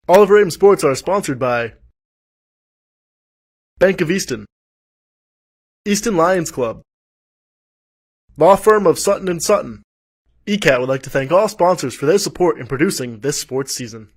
All of our Ames sports are sponsored by Bank of Easton, Easton Lions Club, Law Firm of Sutton & Sutton. ECAT would like to thank all sponsors for their support in producing this sports season.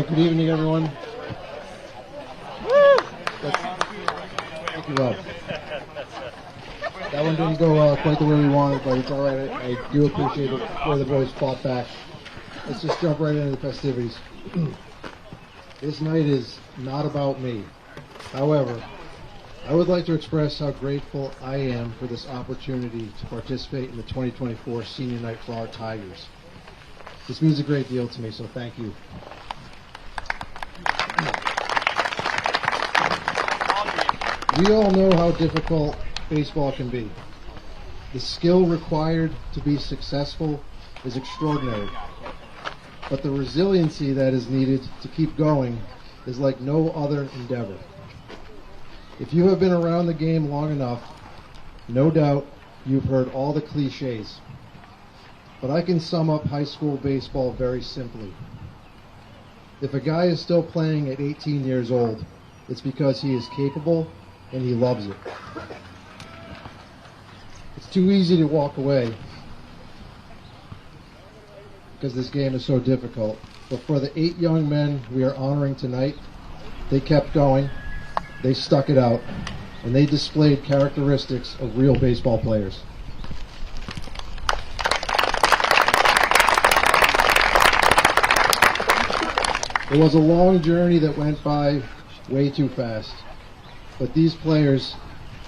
Good evening, everyone. Woo! Thank you, Rob. That one didn't go quite the way we wanted, but it's all right. I do appreciate it where the boys fought back. Let's just jump right into the festivities. This night is not about me. However, I would like to express how grateful I am for this opportunity to participate in the 2024 Senior Night for our Tigers. This means a great deal to me, so thank you. We all know how difficult baseball can be. The skill required to be successful is extraordinary, but the resiliency that is needed to keep going is like no other endeavor. If you have been around the game long enough, no doubt you've heard all the cliches, but I can sum up high school baseball very simply. If a guy is still playing at 18 years old, it's because he is capable and he loves it. It's too easy to walk away because this game is so difficult. But for the 8 young men we are honoring tonight, they kept going, they stuck it out, and they displayed characteristics of real baseball players. It was a long journey that went by way too fast. But these players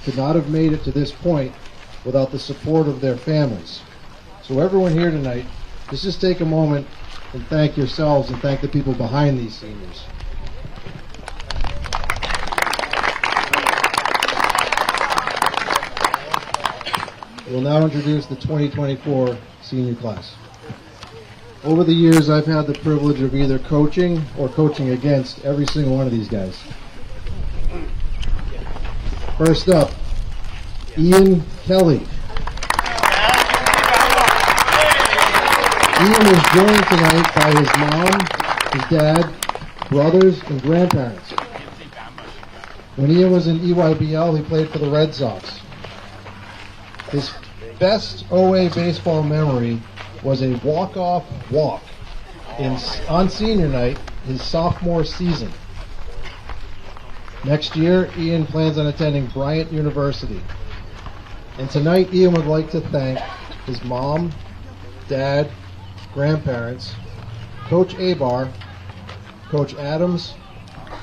could not have made it to this point without the support of their families. So everyone here tonight, just take a moment and thank yourselves and thank the people behind these seniors. We'll now introduce the 2024 senior class. Over the years, I've had the privilege of either coaching or coaching against every single one of these guys. First up, Ian Kelly. Ian is joined tonight by his mom, his dad, brothers, and grandparents. When Ian was in EYBL, he played for the Red Sox. His best OA baseball memory was a walk-off walk on senior night, his sophomore season. Next year, Ian plans on attending Bryant University. And tonight, Ian would like to thank his mom, dad, grandparents, Coach Abar, Coach Adams,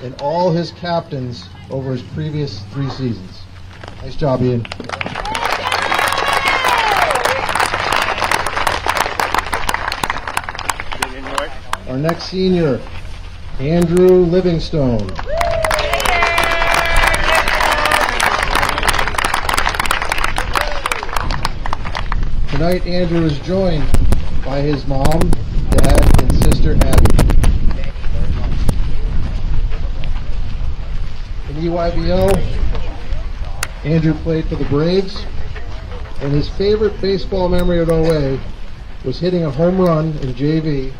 and all his captains over his previous 3 seasons. Nice job, Ian. Our next senior, Andrew Livingstone. Tonight, Andrew is joined by his mom, dad, and sister, Abby. In EYBL, Andrew played for the Braves, and his favorite baseball memory at OA was hitting a home run in JV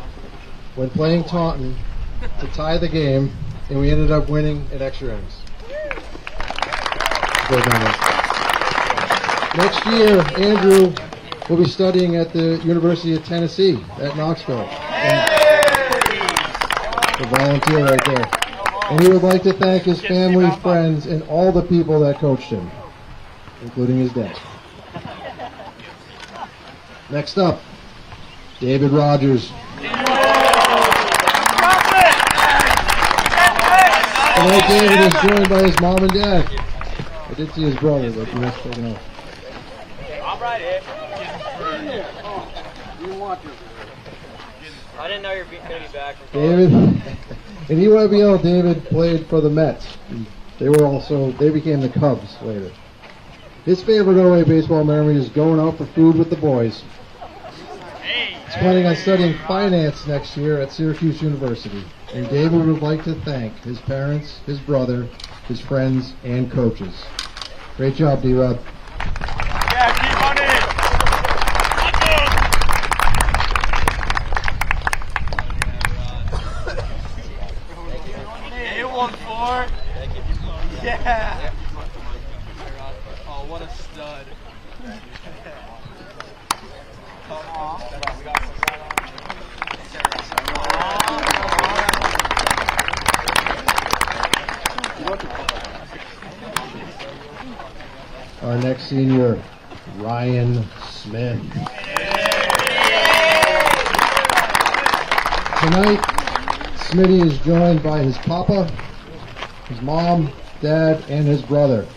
when playing Taunton to tie the game, and we ended up winning in extra innings. Next year, Andrew will be studying at the University of Tennessee at Knoxville. The volunteer right there. And he would like to thank his family, friends, and all the people that coached him, including his dad. Next up, David Rogers. Tonight, David is joined by his mom and dad. I did see his brother, but he was taken off. I'm right here. I didn't know you were going to be back. David, in EYBL, David played for the Mets. They became the Cubs later. His favorite OA baseball memory is going out for food with the boys. He's planning on studying finance next year at Syracuse University. And David would like to thank his parents, his brother, his friends, and coaches. Great job, D-Rod. Yeah, keep on it. Hey, 1-4. Yeah. Oh, what a stud. Our next senior, Ryan Smith. Tonight, Smitty is joined by his papa, his mom, dad, and his brother.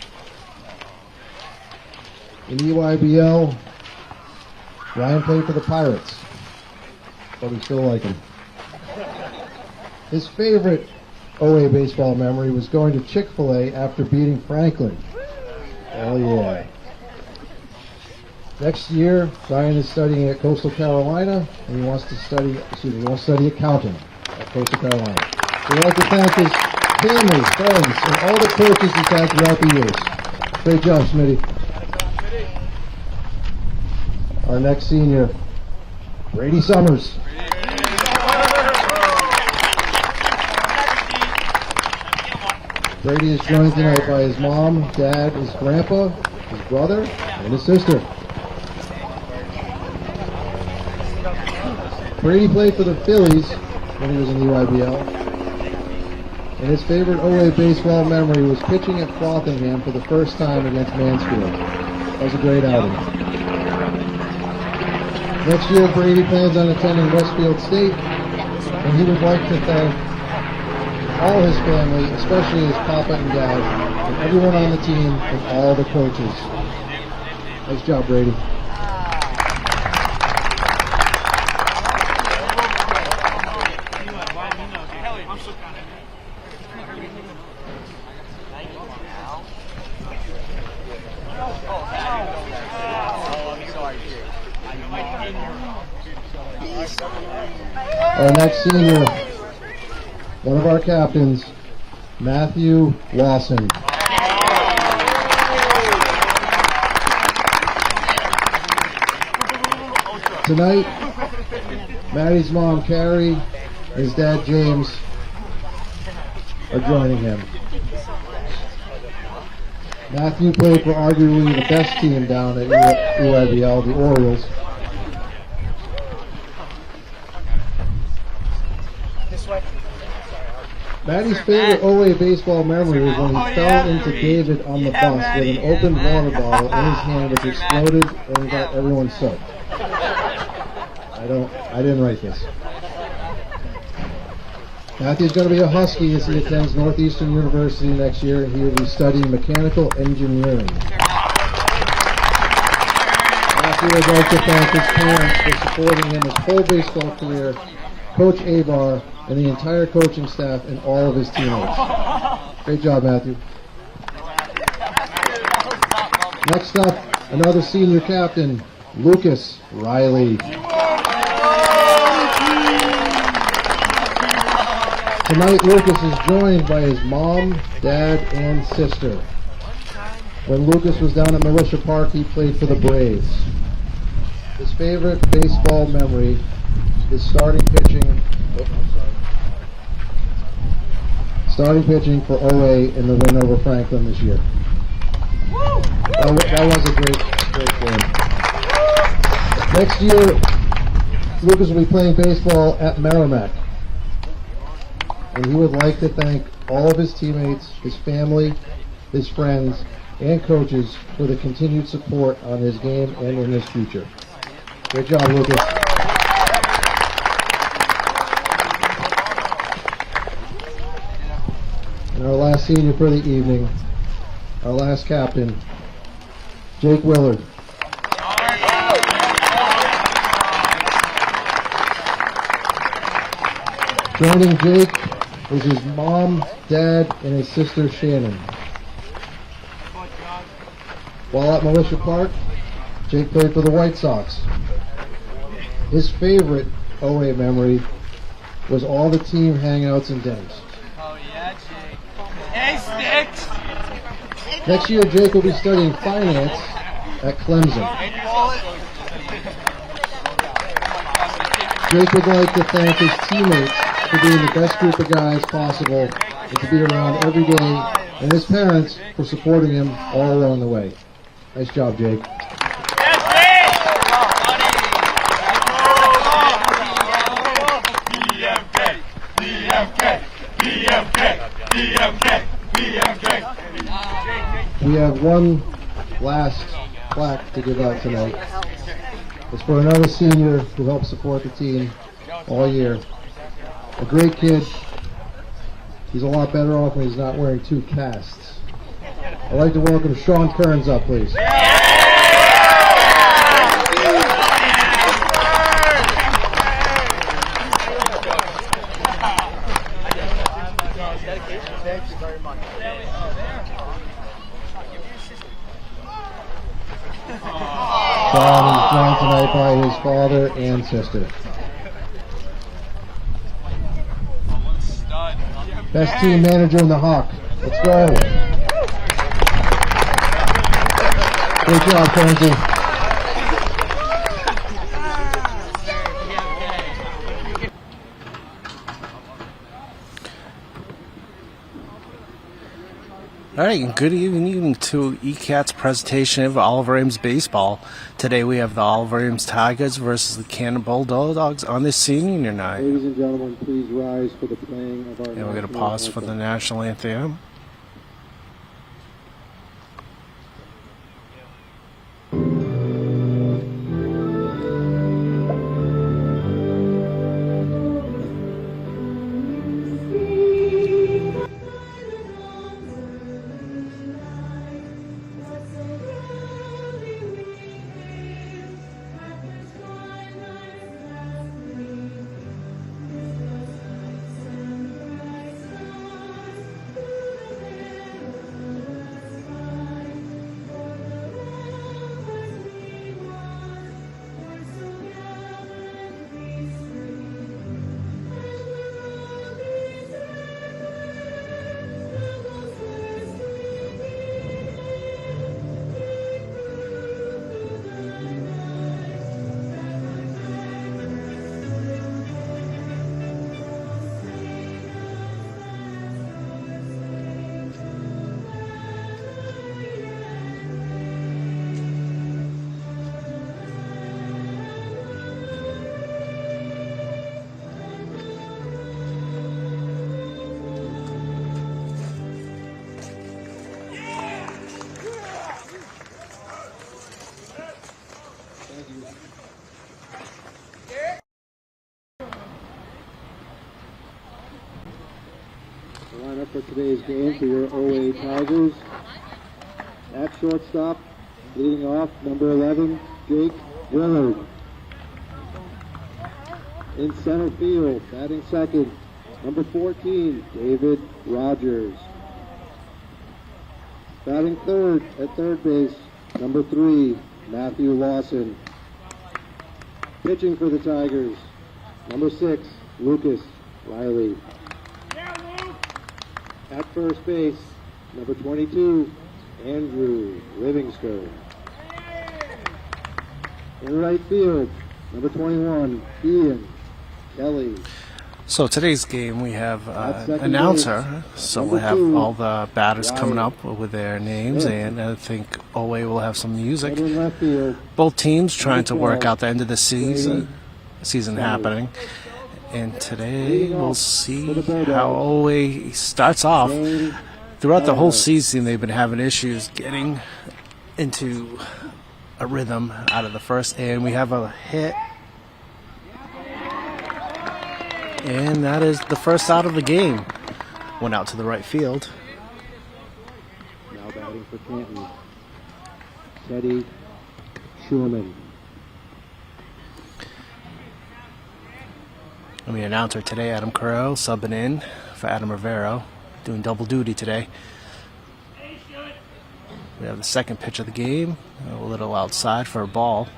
In EYBL, Ryan played for the Pirates, but we still like him. His favorite OA baseball memory was going to Chick-fil-A after beating Franklin. Hell yeah. Next year, Ryan is studying at Coastal Carolina, and he wants to study at Canton at Coastal Carolina. So we'd like to thank his family, friends, and all the coaches he's had throughout the years. Great job, Smitty. Our next senior, Brady Summers. Brady is joined tonight by his mom, dad, his grandpa, his brother, and his sister. Brady played for the Phillies when he was in the EYBL, and his favorite OA baseball memory was pitching at Frothingham for the first time against Mansfield. That was a great outing. Next year, Brady plans on attending Westfield State, and he would like to thank all his family, especially his papa and dad, and everyone on the team, and all the coaches. Nice job, Brady. Our next senior, one of our captains, Matthew Lawson. Tonight, Maddie's mom, Carrie, and his dad, James, are joining him. Matthew played for arguably the best team down at EYBL, the Orioles. Maddie's favorite OA baseball memory was when he fell into David on the bus with an open water bottle in his hand, which exploded and got everyone soaked. I didn't write this. Matthew's going to be a Husky as he attends Northeastern University next year, and he will be studying mechanical engineering. Matthew would like to thank his parents for supporting him his whole baseball career, Coach Abar, and the entire coaching staff, and all of his teammates. Great job, Matthew. Next up, another senior captain, Lucas Riley. Tonight, Lucas is joined by his mom, dad, and sister. When Lucas was down at Militia Park, he played for the Braves. His favorite baseball memory is starting pitching for OA in the win over Franklin this year. That was a great game. Next year, Lucas will be playing baseball at Merrimack. And he would like to thank all of his teammates, his family, his friends, and coaches for the continued support on his game and in his future. Great job, Lucas. And our last senior for the evening, our last captain, Jake Willard. Joining Jake is his mom, dad, and his sister Shannon. While at Militia Park, Jake played for the White Sox. His favorite OA memory was all the team hangouts and dinners. Oh yeah, Jake. Hey, Sticks! Next year, Jake will be studying finance at Clemson. Jake would like to thank his teammates for being the best group of guys possible and to be around every day, and his parents for supporting him all along the way. Nice job, Jake. We have one last plaque to give out tonight. It's for another senior who helped support the team all year. A great kid. He's a lot better off when he's not wearing 2 casts. I'd like to welcome Sean Kearns up, please. Thank you very much. Sean is joined tonight by his father and sister. Best team manager in the Hawk. Let's go. Great job, Kenzie. All right, and good evening to ECAT's presentation of Oliver Ames baseball. Today we have the Oliver Ames Tigers versus the Canton Bulldogs on this senior night. Ladies and gentlemen, please rise for the playing of our And we're going to pause for the national anthem. The lineup for today's game for your OA Tigers. At shortstop, leading off, number 11, Jake Willard. In center field, batting second, number 14, David Rogers. Batting third at third base, number 3, Matthew Lawson. Pitching for the Tigers, number 6, Lucas Riley. At first base, number 22, Andrew Livingstone. In right field, number 21, Ian Kelly. So today's game we have an announcer, so we'll have all the batters coming up with their names, and I think OA will have some music. In left field, Both teams trying to work out the end of the season happening. And today we'll see how OA starts off. Throughout the whole season, they've been having issues getting into a rhythm out of the first. And we have a hit. And that is the first out of the game. Went out to the right field. now batting for Canton, Teddy Schumann. I'm the announcer today, Adam Carroll, subbing in for Adam Rivero, doing double duty today. We have the second pitch of the game, a little outside for a ball.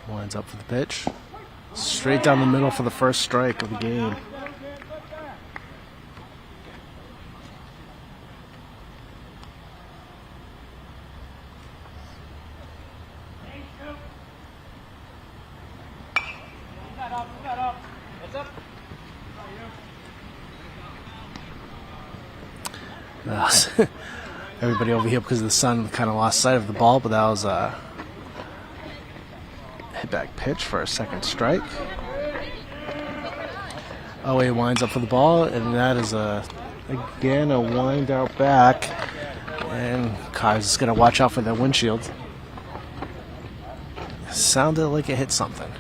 Winds up for the pitch. Straight down the middle for the first strike of the game. Everybody over here because of the sun kind of lost sight of the ball, but that was a hit back pitch for a second strike. OA winds up for the ball, and that is again a wind out back, and Kai's just going to watch out for that windshield. Sounded like it hit something.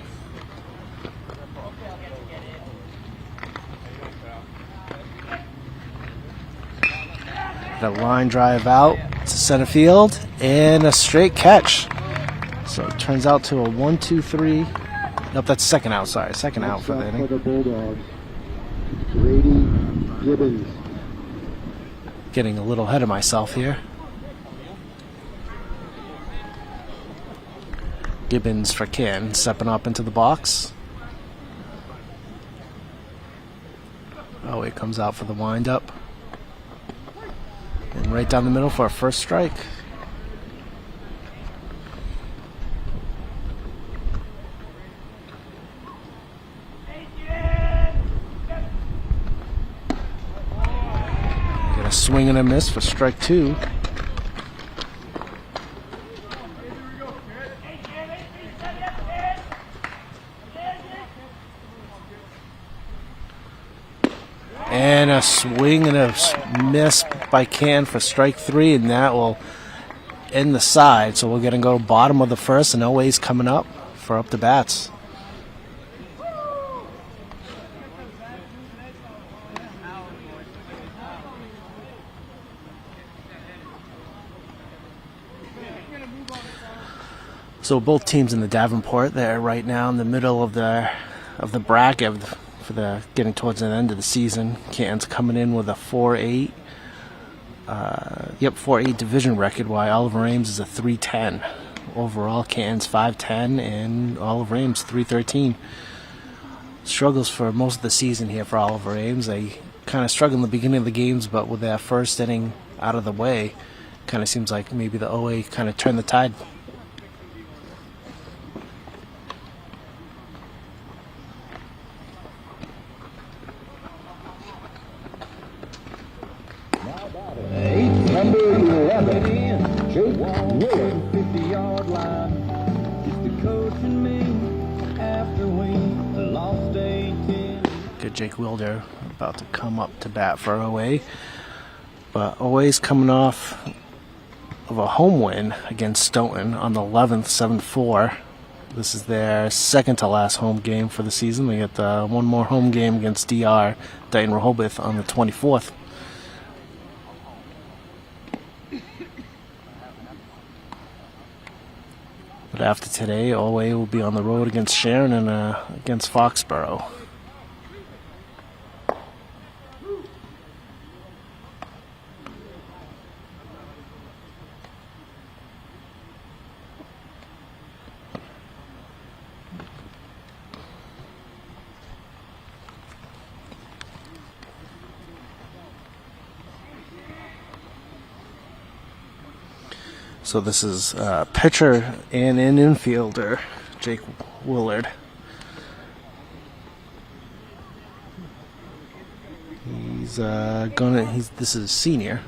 The line drive out to center field and a straight catch. So it turns out to a 1-2-3. Nope, that's second out. Sorry, second out for the inning. For the Bulldogs, Grady Gibbons. Getting a little ahead of myself here. Gibbons for Canton, stepping up into the box. Oh, it comes out for the windup. And right down the middle for a first strike. Got a swing and a miss for strike two. And a swing and a miss by Can for strike three, and that will end the side. So we're going to go bottom of the first, and Owa's coming up for up the bats. So both teams in the Davenport, they're right now in the middle of the bracket for the getting towards the end of the season. Canton's coming in with a 4-8. 4-8 division record, while Oliver Ames is a 3-10. Overall, Canton's 5-10 and Oliver Ames 3-13. Struggles for most of the season here for Oliver Ames. They kind of struggled in the beginning of the games, but with that first inning out of the way, kind of seems like maybe the OA kind of turned the tide. Number 11, Jake Willard. 50-yard line, just the coach and me after we lost 18. Good Jake Wilder about to come up to bat for OA. But OA's coming off of a home win against Stoughton on the 11th, 7-4. This is their second to last home game for the season. They get one more home game against DR, Dayton Rehoboth, on the 24th. But after today, OA will be on the road against Sharon and against Foxborough. So this is pitcher and an infielder, Jake Willard. This is a senior.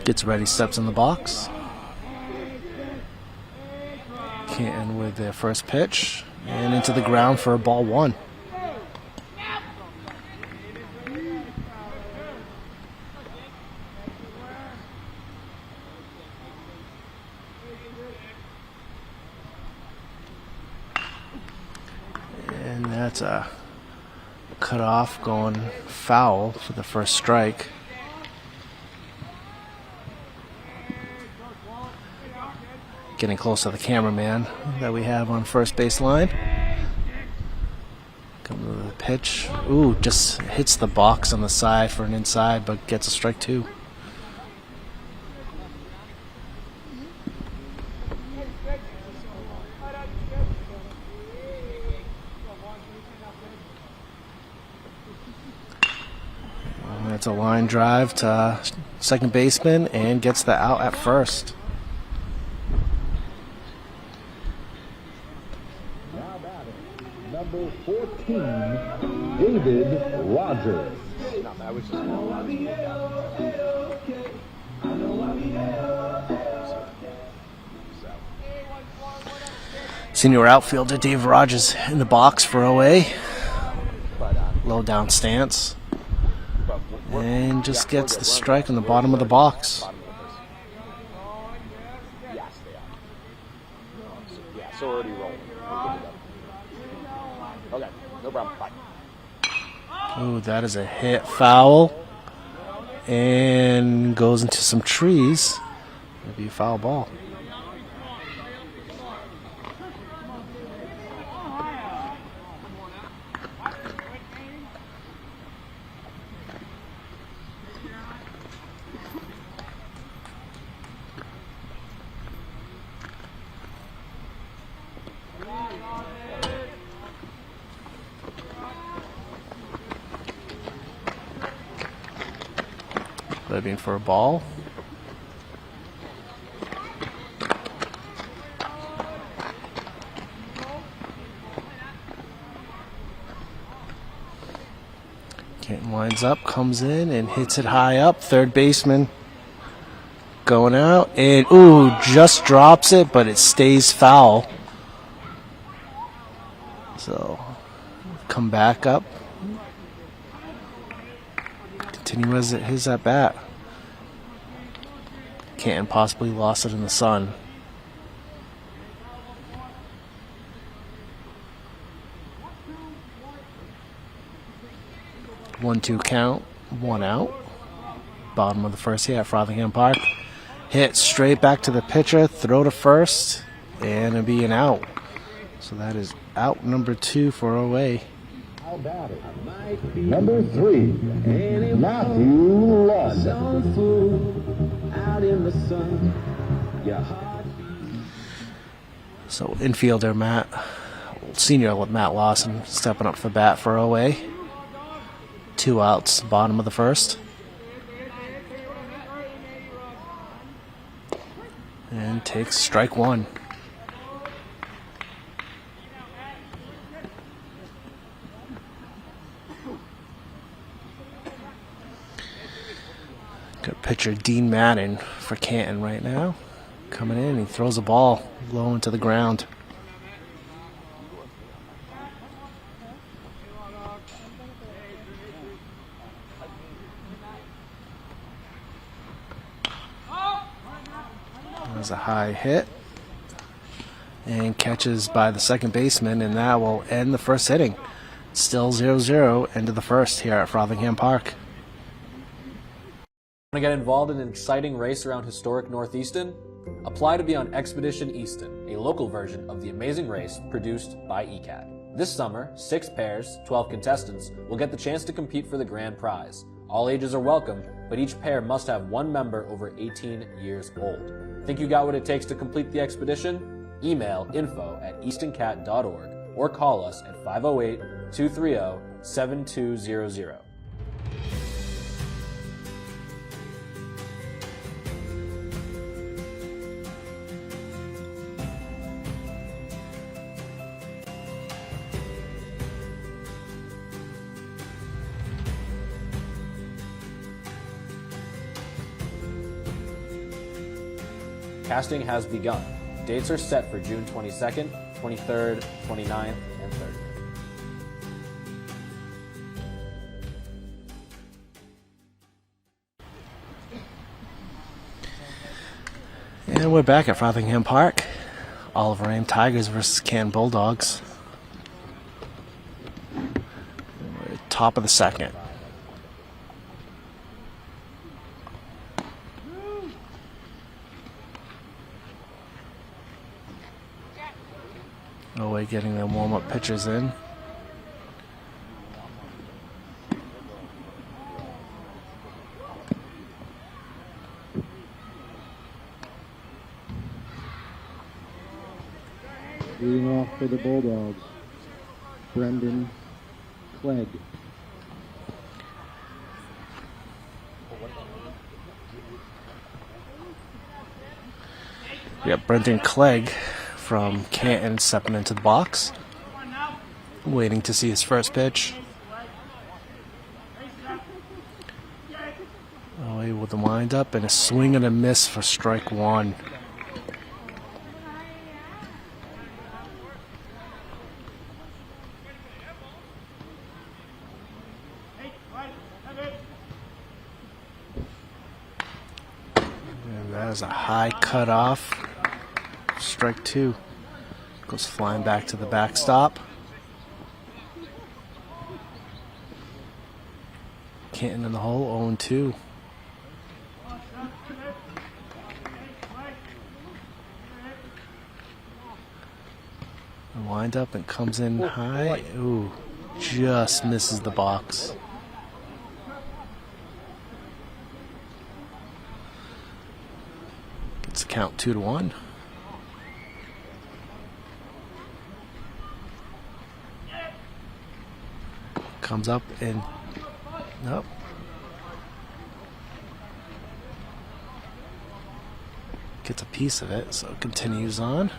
Gets ready, steps in the box. Canton with their first pitch, and into the ground for a ball one. That's a cut off going foul for the first strike. Getting close to the cameraman that we have on first base line. Coming to the pitch. Ooh, just hits the box on the side for an inside, but gets a strike 2. That's a line drive to second baseman and gets the out at first. Number 14, David Rogers. Senior outfielder Dave Rogers in the box for OA. Low down stance. And just gets the strike on the bottom of the box. So already rolling. Okay, no problem. Bye. Ooh, that is a hit foul. And goes into some trees. Maybe a foul ball. Living for a ball. Canton lines up, comes in and hits it high up. Third baseman going out, and ooh, just drops it, but it stays foul. So come back up. Continue as his at bat. Canton possibly lost it in the sun. 1-2 count, 1 out. Bottom of the first here at Frothingham Park. Hit straight back to the pitcher, throw to first, and it'll be an out. So that is out number 2 for OA. Number 3, Matthew Lund. Out in the sun. So infielder senior Matt Lawson stepping up for the bat for OA. 2 outs, bottom of the first. And takes strike 1. Got pitcher Dean Madden for Canton right now. Coming in, he throws a ball low into the ground. There's a high hit. And catches by the second baseman, and that will end the first inning. Still 0-0, end of the first here at Frothingham Park. Want to get involved in an exciting race around historic Northeaston? Apply to be on Expedition Easton, a local version of the amazing race produced by ECAT. This summer, 6 pairs, 12 contestants, will get the chance to compete for the grand prize. All ages are welcome, but each pair must have one member over 18 years old. Think you got what it takes to complete the expedition? Email info@eastoncat.org or call us at 508-230-7200. Casting has begun. Dates are set for June 22nd, 23rd, 29th, and 30th. And we're back at Frothingham Park. Oliver Ames Tigers versus Canton Bulldogs. top of the second. Away getting their warm-up pitches in. Leading off for the Bulldogs, Brendan Clegg. We got Brendan Clegg from Canton stepping into the box, waiting to see his first pitch. Away with the windup and a swing and a miss for strike one. And that is a high cutoff. Strike two. Goes flying back to the backstop. Canton in the hole, 0-2. Wind up and comes in high. Ooh, just misses the box. Gets the count 2-1. Comes up and nope. Gets a piece of it, so continues on.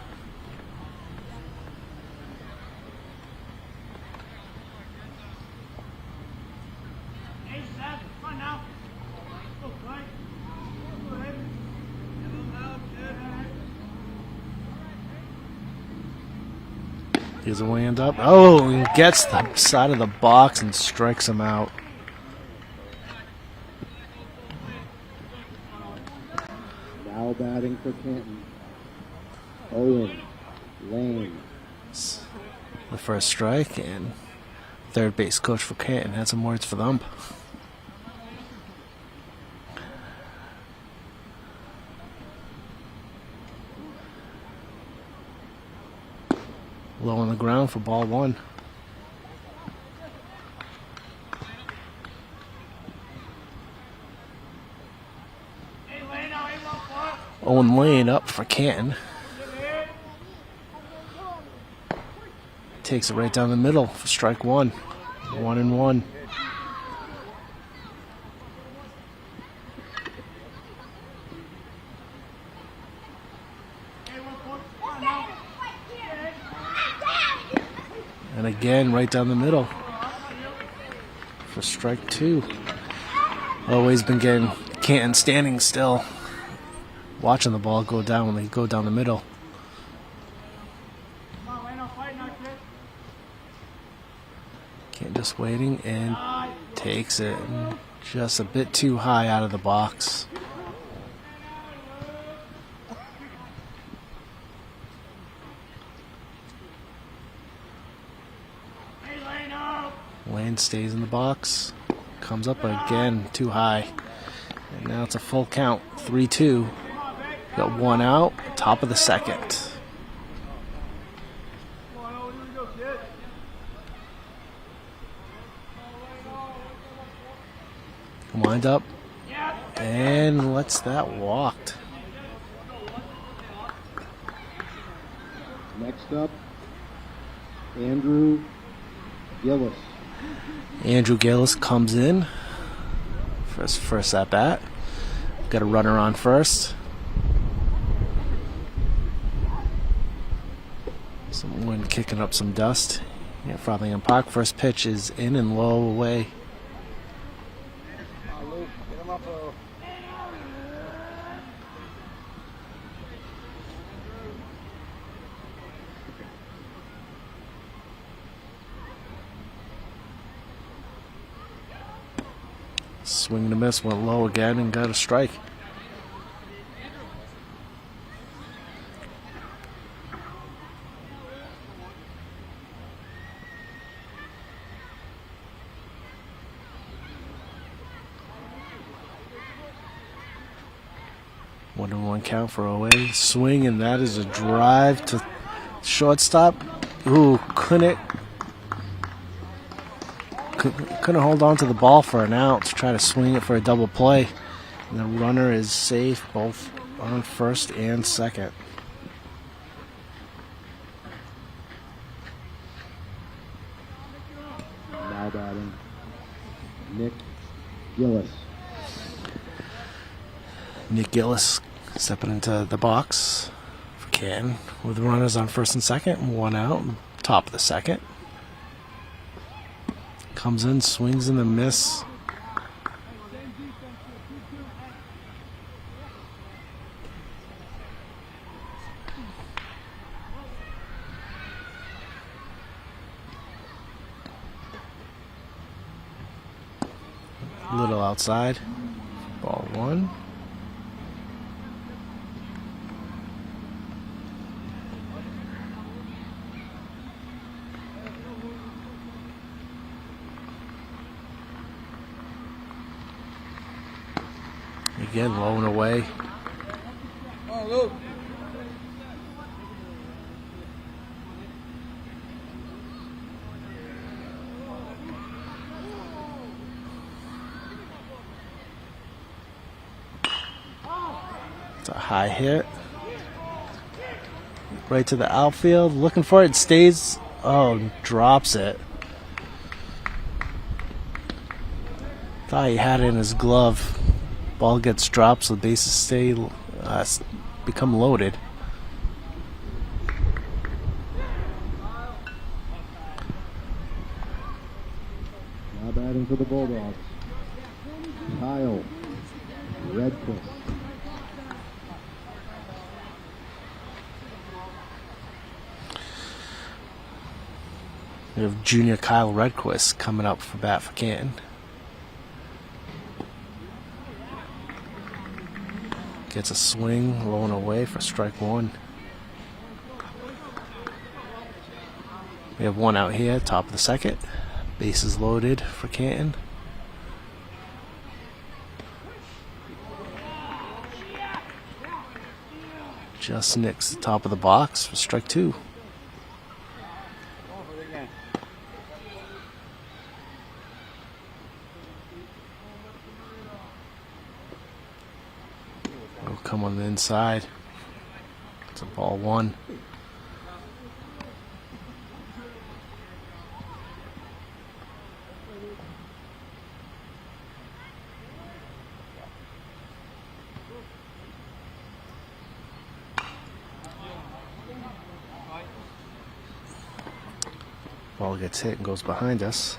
Here's a wind up. Oh, he gets the side of the box and strikes him out. Now batting for Canton, Owen Lane. The first strike, and third base coach for Canton had some words for the ump. Low on the ground for ball one. Owen Lane up for Canton. Takes it right down the middle for strike one. 1-1. And again, right down the middle for strike two. Always been getting Canton standing still, watching the ball go down when they go down the middle. Canton just waiting and takes it. Just a bit too high out of the box. Lane stays in the box. Comes up again, too high. And now it's a full count, 3-2. Got one out, top of the second. Wind up and lets that walked. Next up, Andrew Gillis. Andrew Gillis comes in for his first at bat. Got a runner on first. Some wind kicking up some dust. Yeah, Frothingham Park. First pitch is in and low away. Swing and a miss, went low again and got a strike. 1-1 count for OA. Swing, and that is a drive to shortstop. Ooh, couldn't hold on to the ball for an out to try to swing it for a double play. And the runner is safe both on first and second. Now batting, Nick Gillis. Nick Gillis stepping into the box for Canton with runners on first and second, 1 out, top of the second. Comes in, swings and a miss. A little outside. Ball 1. Again, low and away. Oh, look. It's a high hit. Right to the outfield. Looking for it. Stays. Oh, drops it. Thought he had it in his glove. Ball gets dropped, so the bases stay, become loaded. Now batting for the Bulldogs, Kyle Redquist. We have junior Kyle Redquist coming up for bat for Canton. Gets a swing, low and away for strike 1. We have 1 out here, top of the second. Bases loaded for Canton. Just nicks the top of the box for strike 2. Will come on the inside. It's a ball 1. Ball gets hit and goes behind us.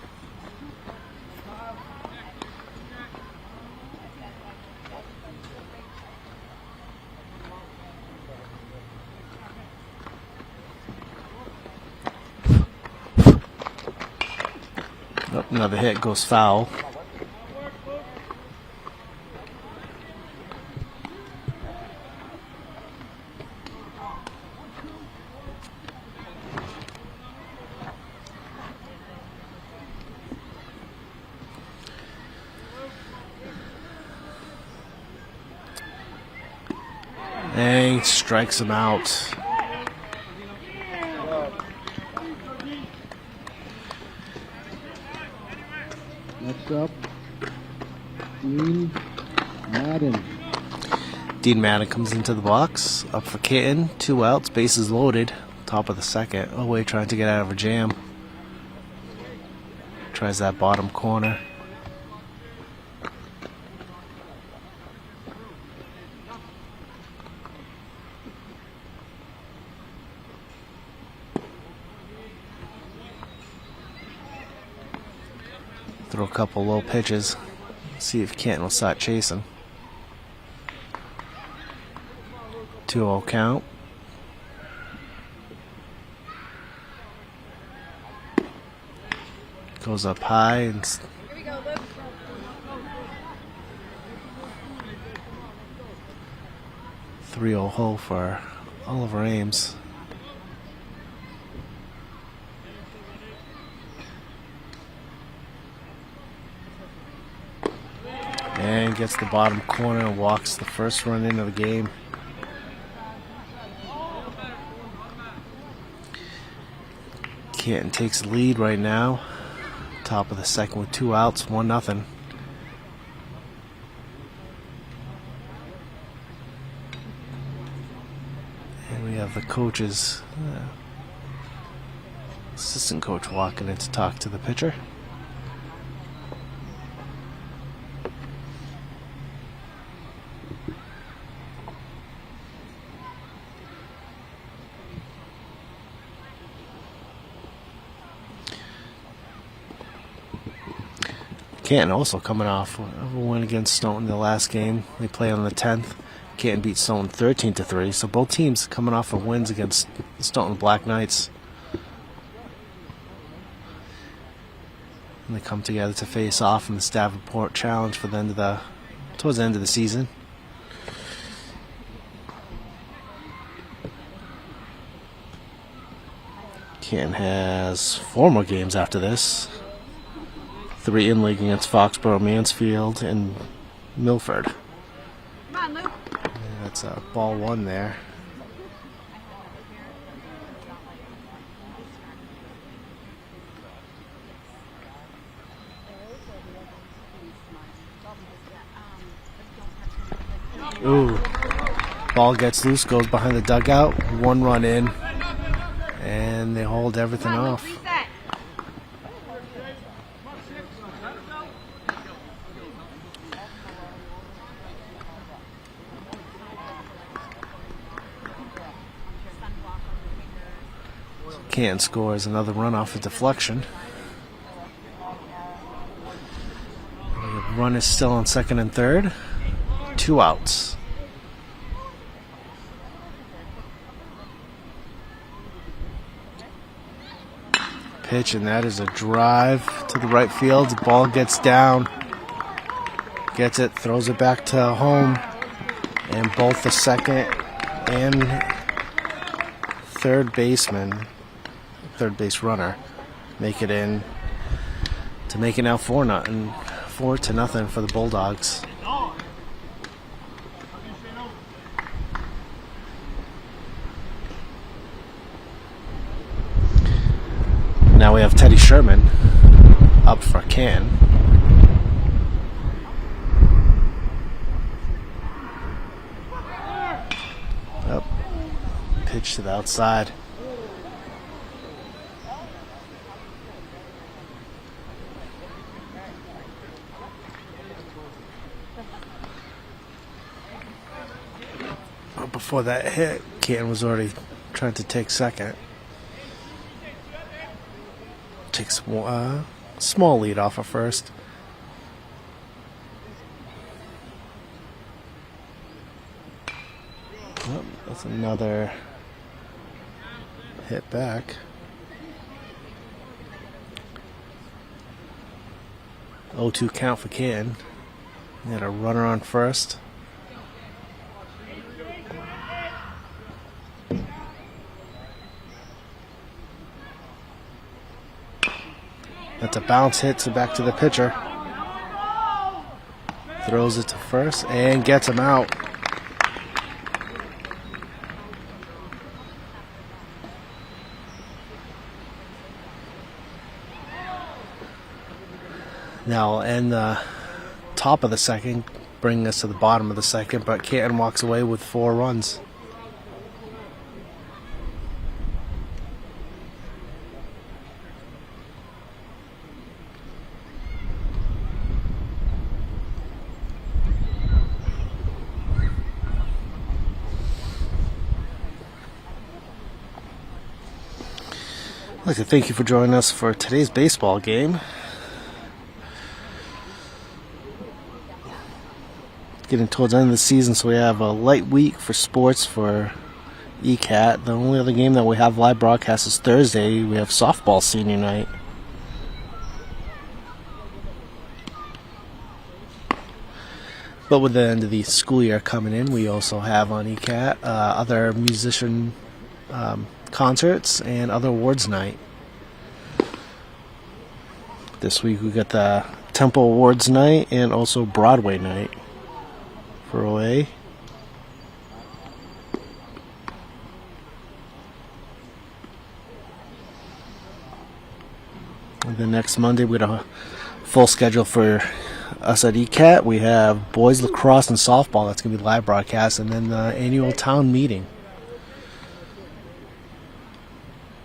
Oh, another hit goes foul. And strikes him out. Next up, Dean Madden. Dean Madden comes into the box. Up for Canton. 2 outs. Bases loaded. Top of the second. Away trying to get out of a jam. Tries that bottom corner. Throw a couple low pitches. See if Canton will start chasing. 2-0 count. Goes up high and 3-0 hole for Oliver Ames. And and gets the bottom corner and walks the first run into the game. Canton takes the lead right now. Top of the second with 2 outs, 1-0. And we have the coaches, assistant coach walking in to talk to the pitcher. Canton also coming off a win against Stoughton the last game. They play on the 10th. Canton beat Stoughton 13-3. So both teams coming off of wins against the Stoughton Black Knights. And they come together to face off in the Davenport Challenge for towards the end of the season. Canton has 4 more games after this. 3 in league against Foxborough, Mansfield, and Milford. Come on, Luke. That's ball 1 there. Ooh. Ball gets loose, goes behind the dugout. 1 run in. And they hold everything off. Canton scores another run off a deflection. The run is still on second and third. 2 outs. Pitch, and that is a drive to the right field. The ball gets down. Gets it, throws it back to home. And both the second and third base runner make it in to make it now 4-0 for the Bulldogs. Now we have Teddy Sherman up for Canton. Pitch to the outside. Before that hit, Canton was already trying to take second. Takes a small lead off of first. Oh, that's another hit back. 0-2 count for Canton. He had a runner on first. That's a bounce hit back to the pitcher. Throws it to first and gets him out. Now, and the top of the second, bringing us to the bottom of the second, but Canton walks away with 4 runs. I'd like to thank you for joining us for today's baseball game. Getting towards the end of the season, so we have a light week for sports for ECAT. The only other game that we have live broadcast is Thursday. We have softball senior night. But with the end of the school year coming in, we also have on ECAT other musician concerts and other awards night. This week we got the Temple Awards night and also Broadway night for OA. And the next Monday we got a full schedule for us at ECAT. We have boys lacrosse and softball. That's going to be live broadcast, and then the annual town meeting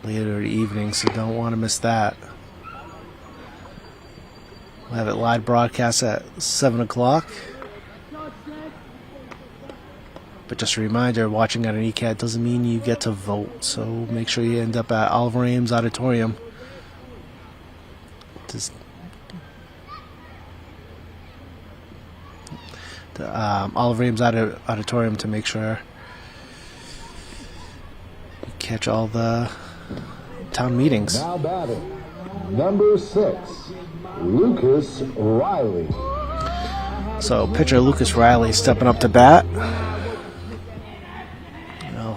later evening, so don't want to miss that. We'll have it live broadcast at 7 o'clock. But just a reminder, watching at an ECAT doesn't mean you get to vote, so make sure you end up at Oliver Ames Auditorium. Oliver Ames Auditorium to make sure you catch all the town meetings. Now batting, number 6, Lucas Riley. So pitcher Lucas Riley stepping up to bat.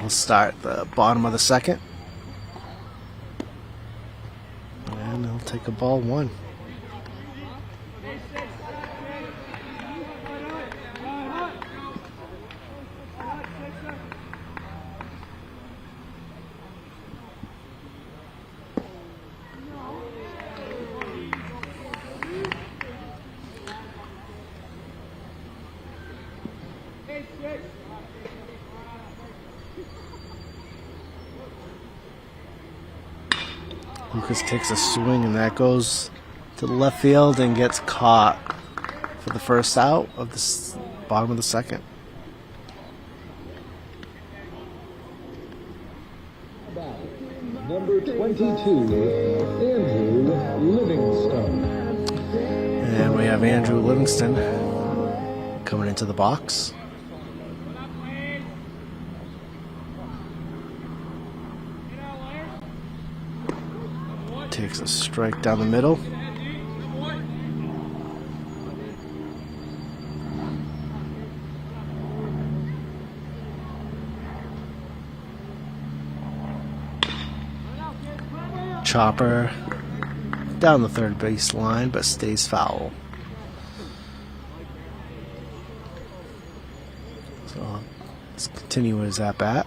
We'll start the bottom of the second. And he'll take a ball 1. Lucas takes a swing, and that goes to the left field and gets caught for the first out of the bottom of the second. Number 22, Andrew Livingstone. And we have Andrew Livingston coming into the box. Takes a strike down the middle. Chopper down the third base line, but stays foul. So let's continue his at bat.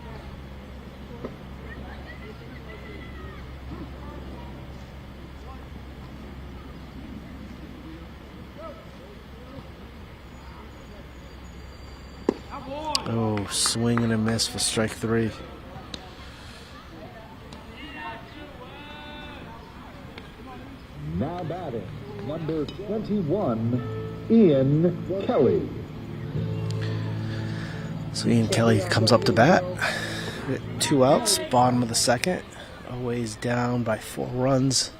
Oh, swing and a miss for strike 3. Now batting, number 21, Ian Kelly. So Ian Kelly comes up to bat. 2 outs, bottom of the second. Always down by 4 runs.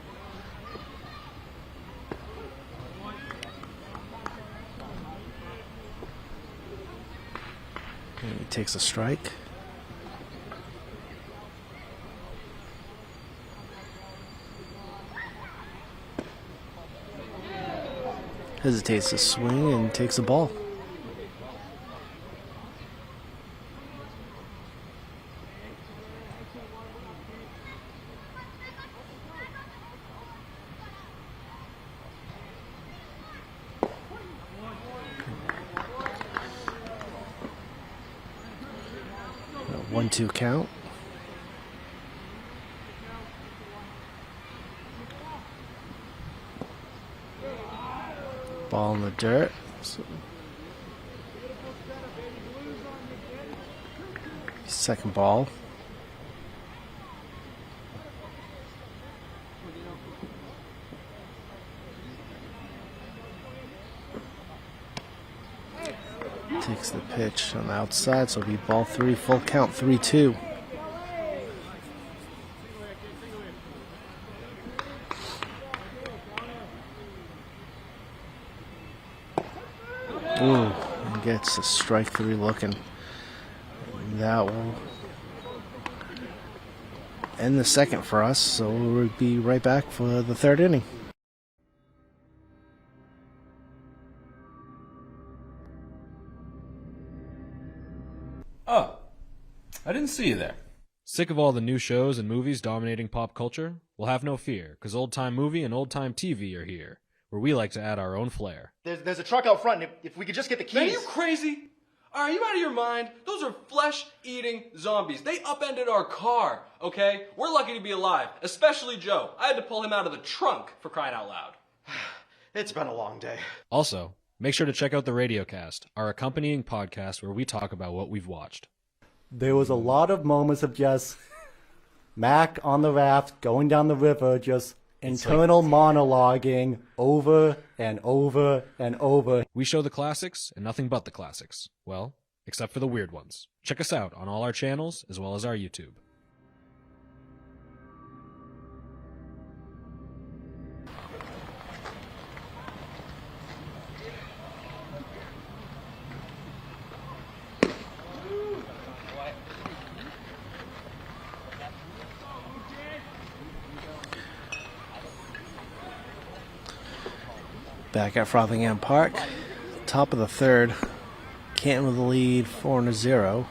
And he takes a strike. Hesitates to swing and takes a ball. A 1-2 count. Ball in the dirt. Second ball. Takes the pitch on the outside, so it'll be ball 3, full count, 3-2. Ooh, and gets a strike 3 looking. That will end the second for us, so we'll be right back for the third inning. Oh, I didn't see you there. Sick of all the new shows and movies dominating pop culture? Well, have no fear, because Old Time Movie and Old Time TV are here. where we like to add our own flair. There's a truck out front, and if we could just get the keys. Man, are you crazy? Are you out of your mind? Those are flesh-eating zombies. They upended our car, okay? We're lucky to be alive, especially Joe. I had to pull him out of the trunk, for crying out loud. It's been a long day. Also, make sure to check out the Radiocast, our accompanying podcast where we talk about what we've watched. There was a lot of moments of just Mac on the raft going down the river, just internal monologuing over and over and over. We show the classics and nothing but the classics. Well, except for the weird ones. Check us out on all our channels as well as our YouTube. Back at Frothingham Park, top of the third, Canton with the lead, 4-0.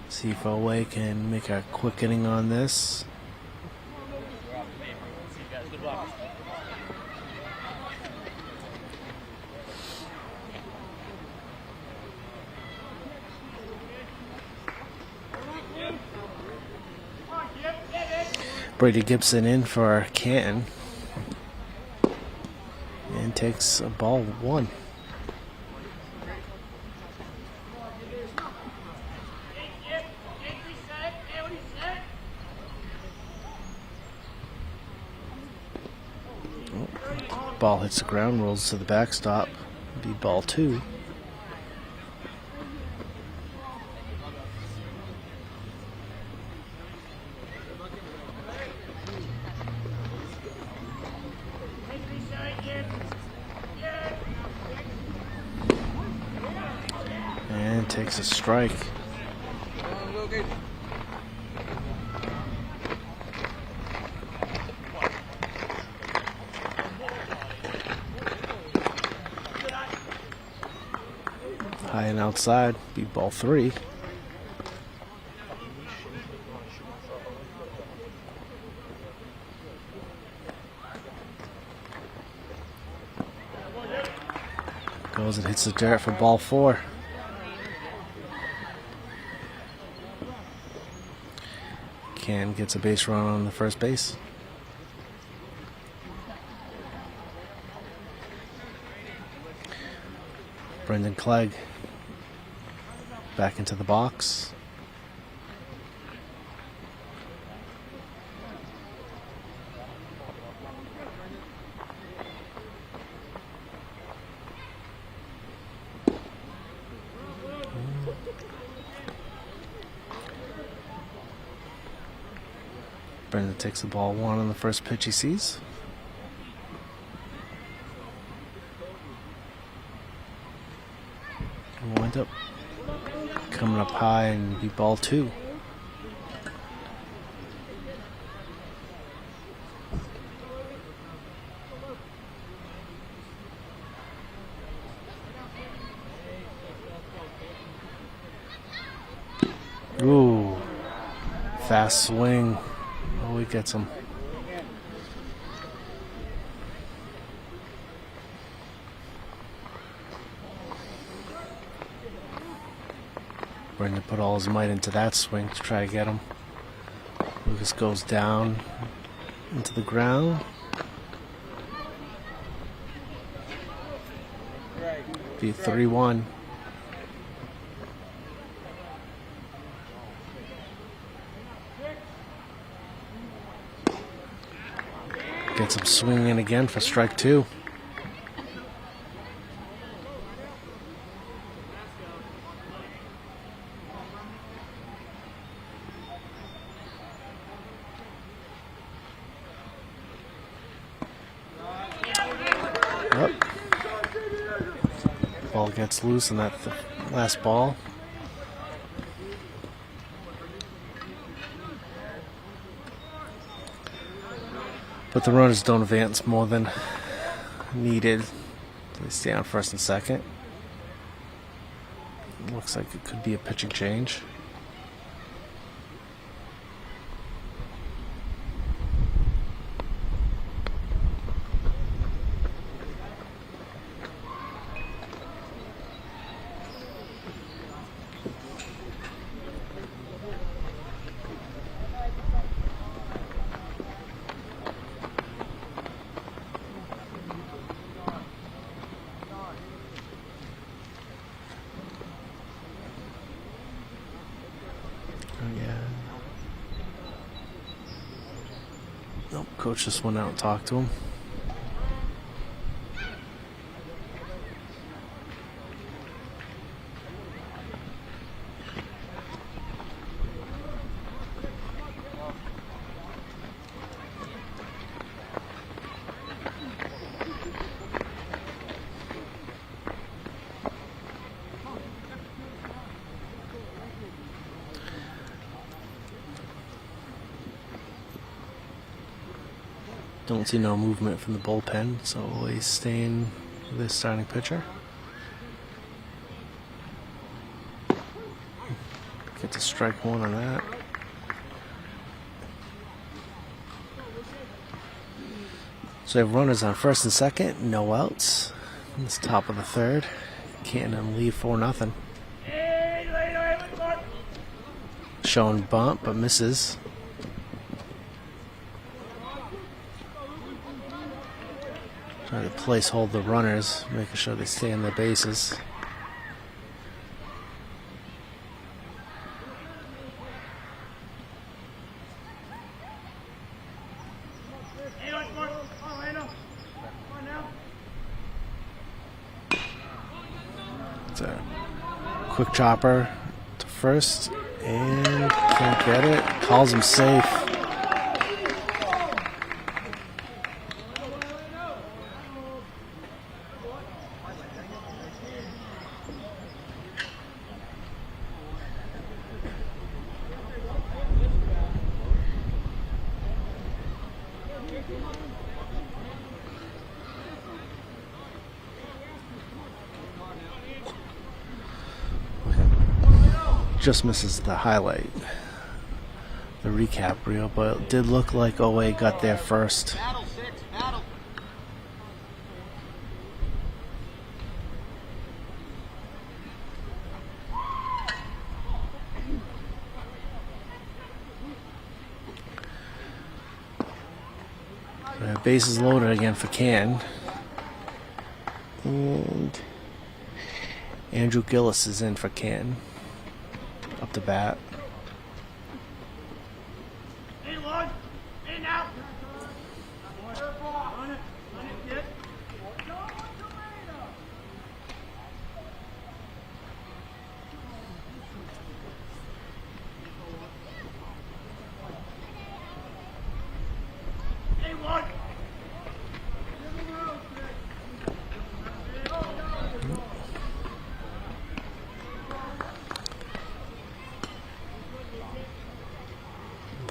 See if Oway can make a quick inning on this. Brady Gibson in for Canton and takes a ball 1. Oh, ball hits the ground, rolls to the backstop. Be ball 2. And takes a strike. High and outside, be ball 3. Goes and hits the dirt for ball 4. Can gets a base run on the first base. Brendan Clegg back into the box. Brendan takes the ball 1 on the first pitch he sees. And wind up coming up high and be ball 2. Ooh, fast swing. Oh, he gets him. Brendan put all his might into that swing to try to get him. Lucas goes down into the ground. Be 3-1. Gets him swinging again for strike 2. Up. Ball gets loose in that last ball. But the runners don't advance more than needed. They stay on first and second. Looks like it could be a pitching change. Nope, coach just went out and talked to him. Don't see no movement from the bullpen, so always staying with his starting pitcher. Get to strike one on that. So we have runners on first and second, no outs. It's top of the third. Canton lead 4-0. Showing bunt, but misses. Trying to place hold the runners, making sure they stay on their bases. It's a quick chopper to first, and can't get it. Calls him safe. Just misses the highlight, the recap reel, but it did look like OA got there first. Bases loaded again for Canton. And Andrew Gillis is in for Canton. Up to bat. Hey, Lord. Hey, now. Hey, Lord.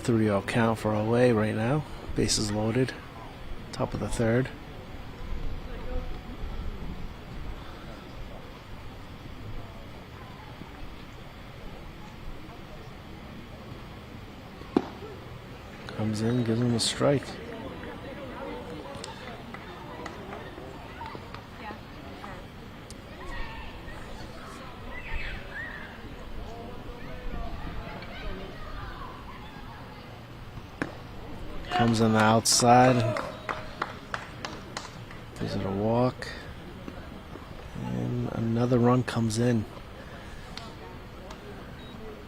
3-0 count for OA right now. Bases loaded. Top of the third. Comes in, gives him a strike. Comes on the outside, gives it a walk, and another run comes in.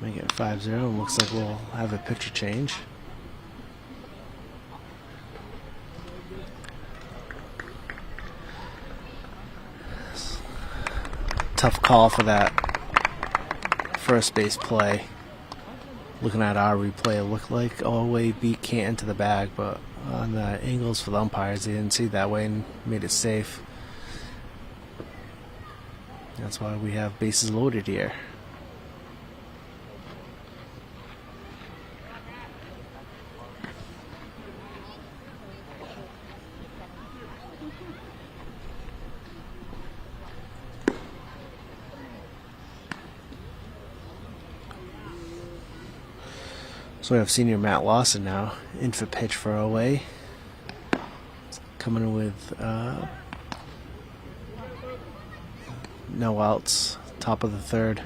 Make it 5-0, and looks like we'll have a pitcher change. Tough call for that first base play. Looking at our replay, it looked like OA beat Canton to the bag, but on the angles for the umpires, they didn't see it that way and made it safe. That's why we have bases loaded here. So we have senior Matt Lawson now in for pitch for OA. Coming in with no outs, top of the third.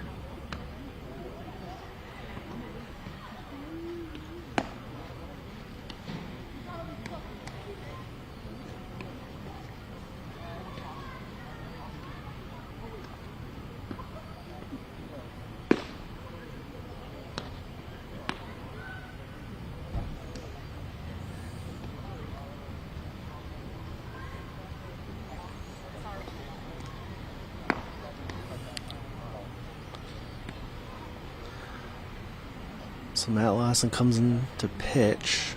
So Matt Lawson comes in to pitch.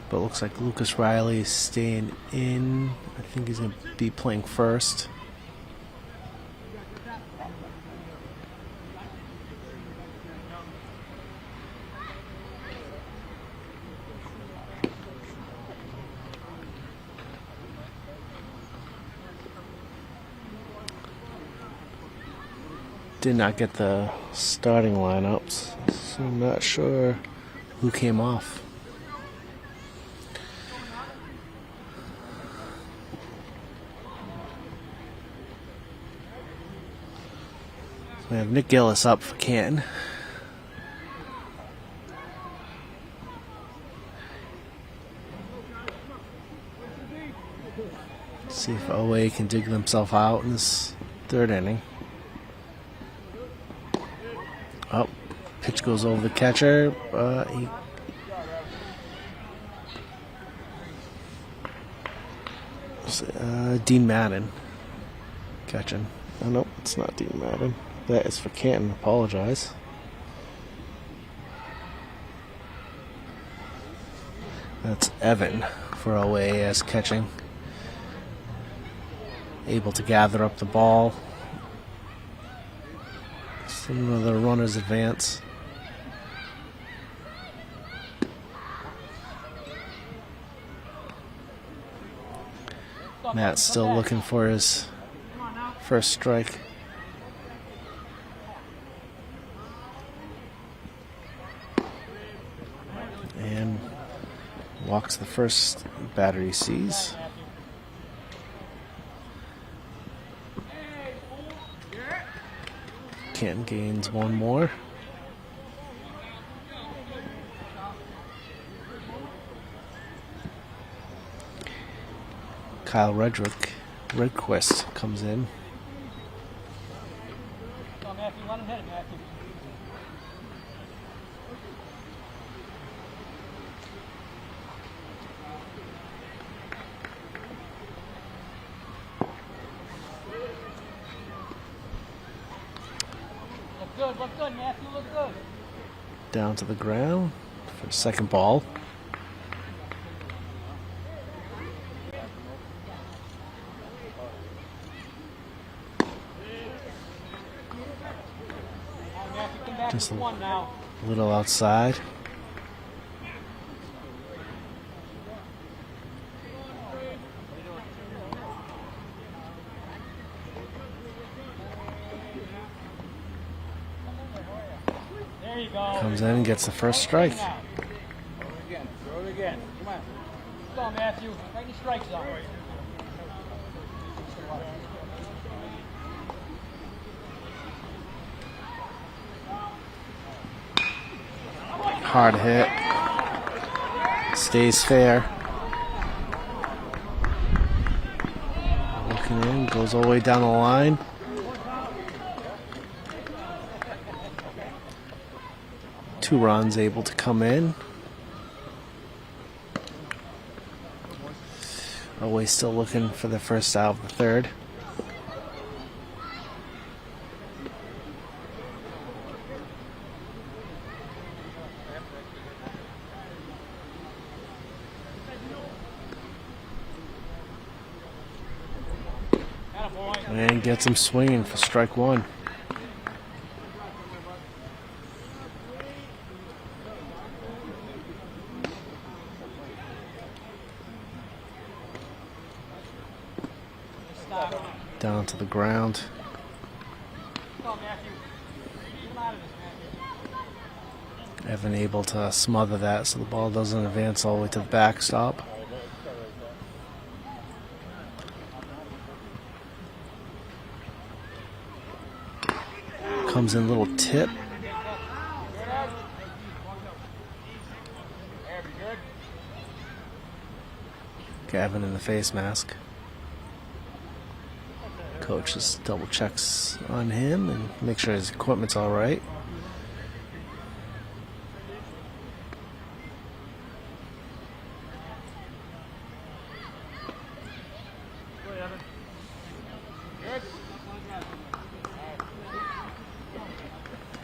But looks like Lucas Riley is staying in. I think he's going to be playing first. Did not get the starting lineups, so I'm not sure who came off. We have Nick Gillis up for Canton. See if OA can dig themselves out in this third inning. Oh, pitch goes over the catcher. Dean Madden catching. Oh, no, it's not Dean Madden. That is for Canton. Apologize. That's Evan for OA as catching. Able to gather up the ball. Some of the runners advance. Matt's still looking for his first strike. And walks the first batter he sees. Canton gains one more. Kyle Redquist comes in. Look good, Matthew, look good. Down to the ground for second ball. Just a little outside. Comes in and gets the first strike. Throw it again. Come on. Come on, Matthew. Right in the strike zone. Hard hit. Stays fair. Looking in, goes all the way down the line. Two runs able to come in. Always still looking for the first out of the third. And gets him swinging for strike one. Down to the ground. Evan able to smother that so the ball doesn't advance all the way to the backstop. Comes in a little tip. Gavin in the face mask. Coach just double checks on him and make sure his equipment's all right.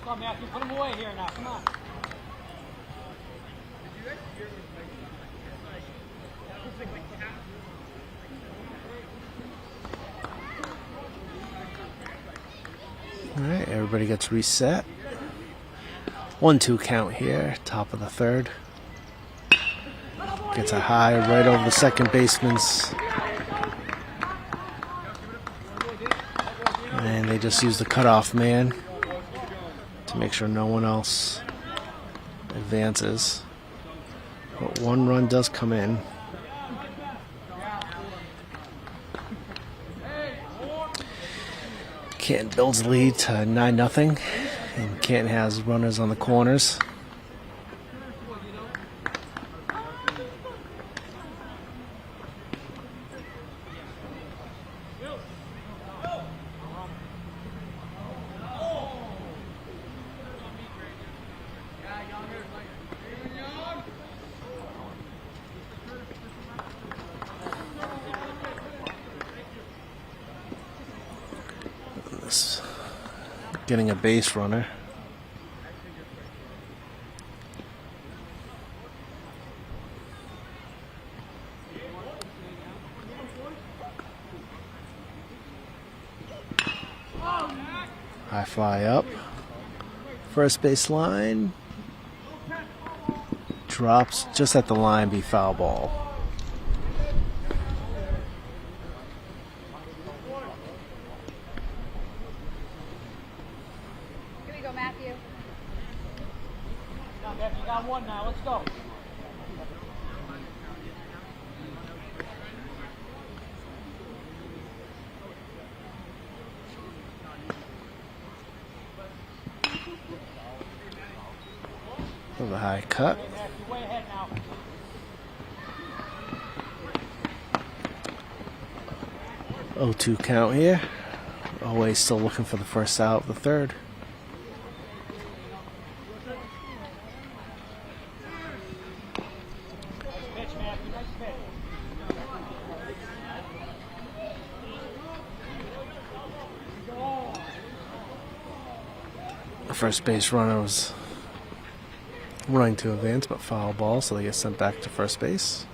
Come on, Matthew. Put him away here now. Come on. Everybody gets reset. 1-2 count here, top of the third. Gets a high right over the second baseman's. And they just use the cutoff man to make sure no one else advances. But one run does come in. Canton builds the lead to 9-0, and Canton has runners on the corners. Getting a base runner. High fly up. First base line. Drops just at the line, be foul ball. You got one now. Let's go. With a high cut. Way ahead now. Oh, 2 count here. Always still looking for the first out of the third. The first base runner was running to advance, but foul ball, so they get sent back to first base.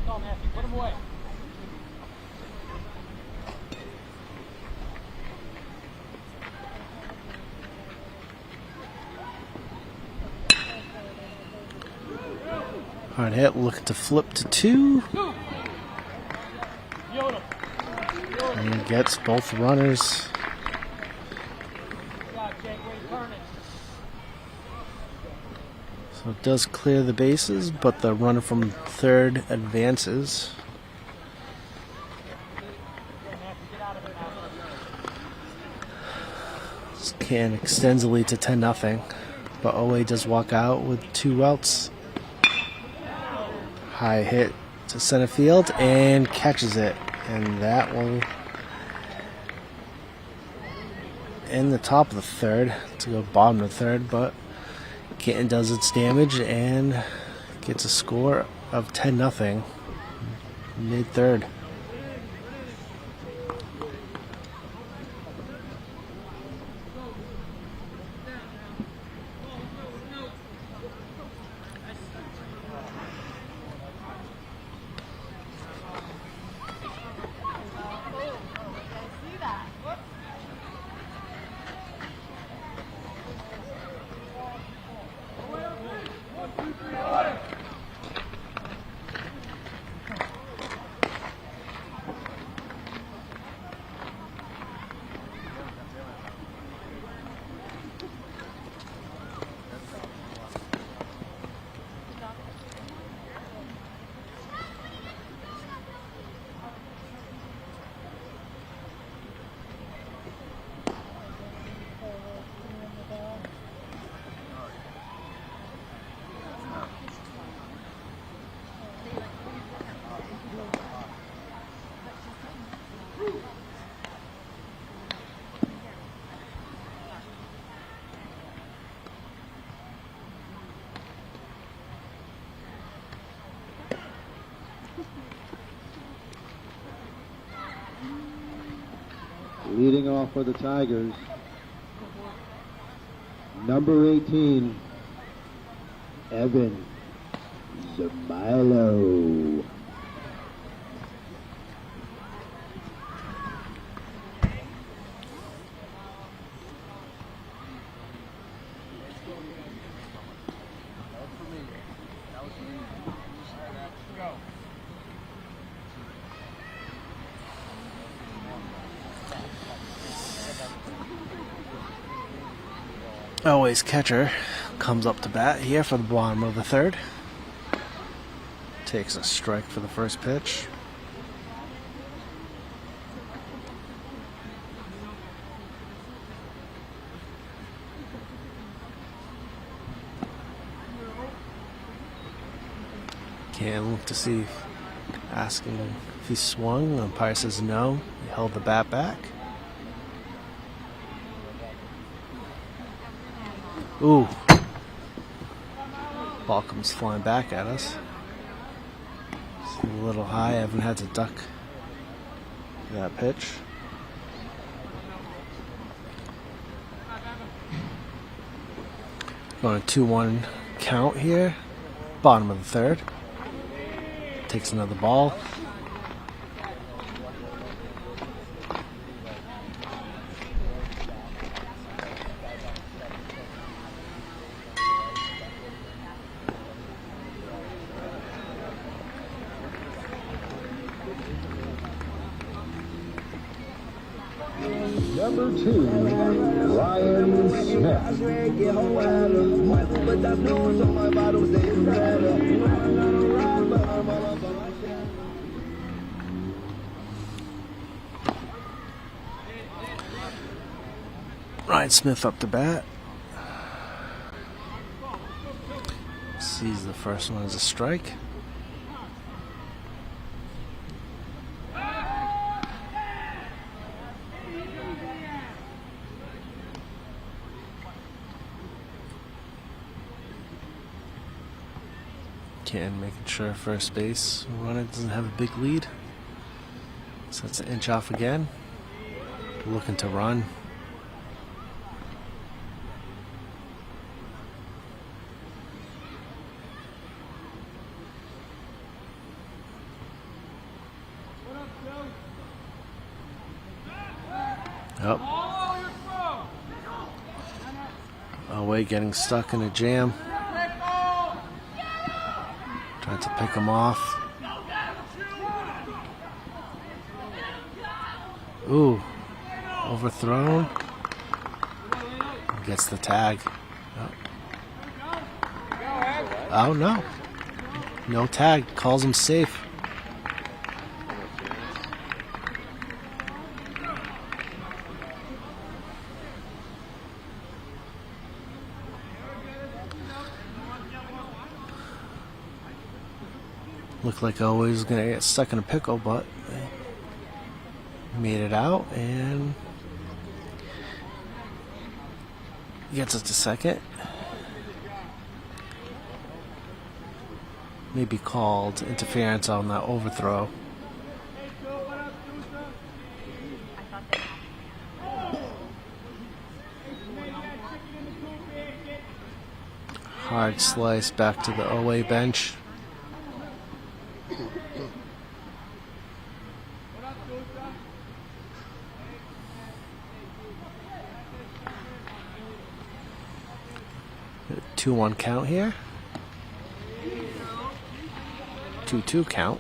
Go, Matthew. Put him away. Hard hit, looking to flip to 2. And he gets both runners. So it does clear the bases, but the runner from third advances. Canton extends the lead to 10-0, but OA does walk out with 2 outs. High hit to center field and catches it, and that will end the top of the third to go bottom of the third, but Canton does its damage and gets a score of 10-0 mid-third. Leading off for the Tigers, Number 18, Evan Zamilo. Always catcher comes up to bat here for the bottom of the third. Takes a strike for the first pitch. Can't look to see, asking if he swung. Umpire says no. He held the bat back. Ooh. Ball comes flying back at us. It's a little high. Evan had to duck that pitch. Going a 2-1 count here. Bottom of the third. Takes another ball. Number 2, Ryan Smith. Ryan Smith up to bat. Sees the first one as a strike. Canton making sure first base runner doesn't have a big lead. So it's an inch off again. Looking to run. Up. Away, getting stuck in a jam. Trying to pick him off. Ooh. Overthrown. Gets the tag. Oh no. No tag. Calls him safe. Looked like always was gonna get stuck in a pickle, but made it out and gets it to second. Maybe called interference on that overthrow. Hard slice back to the OA bench. A 2-1 count here. 2-2 count.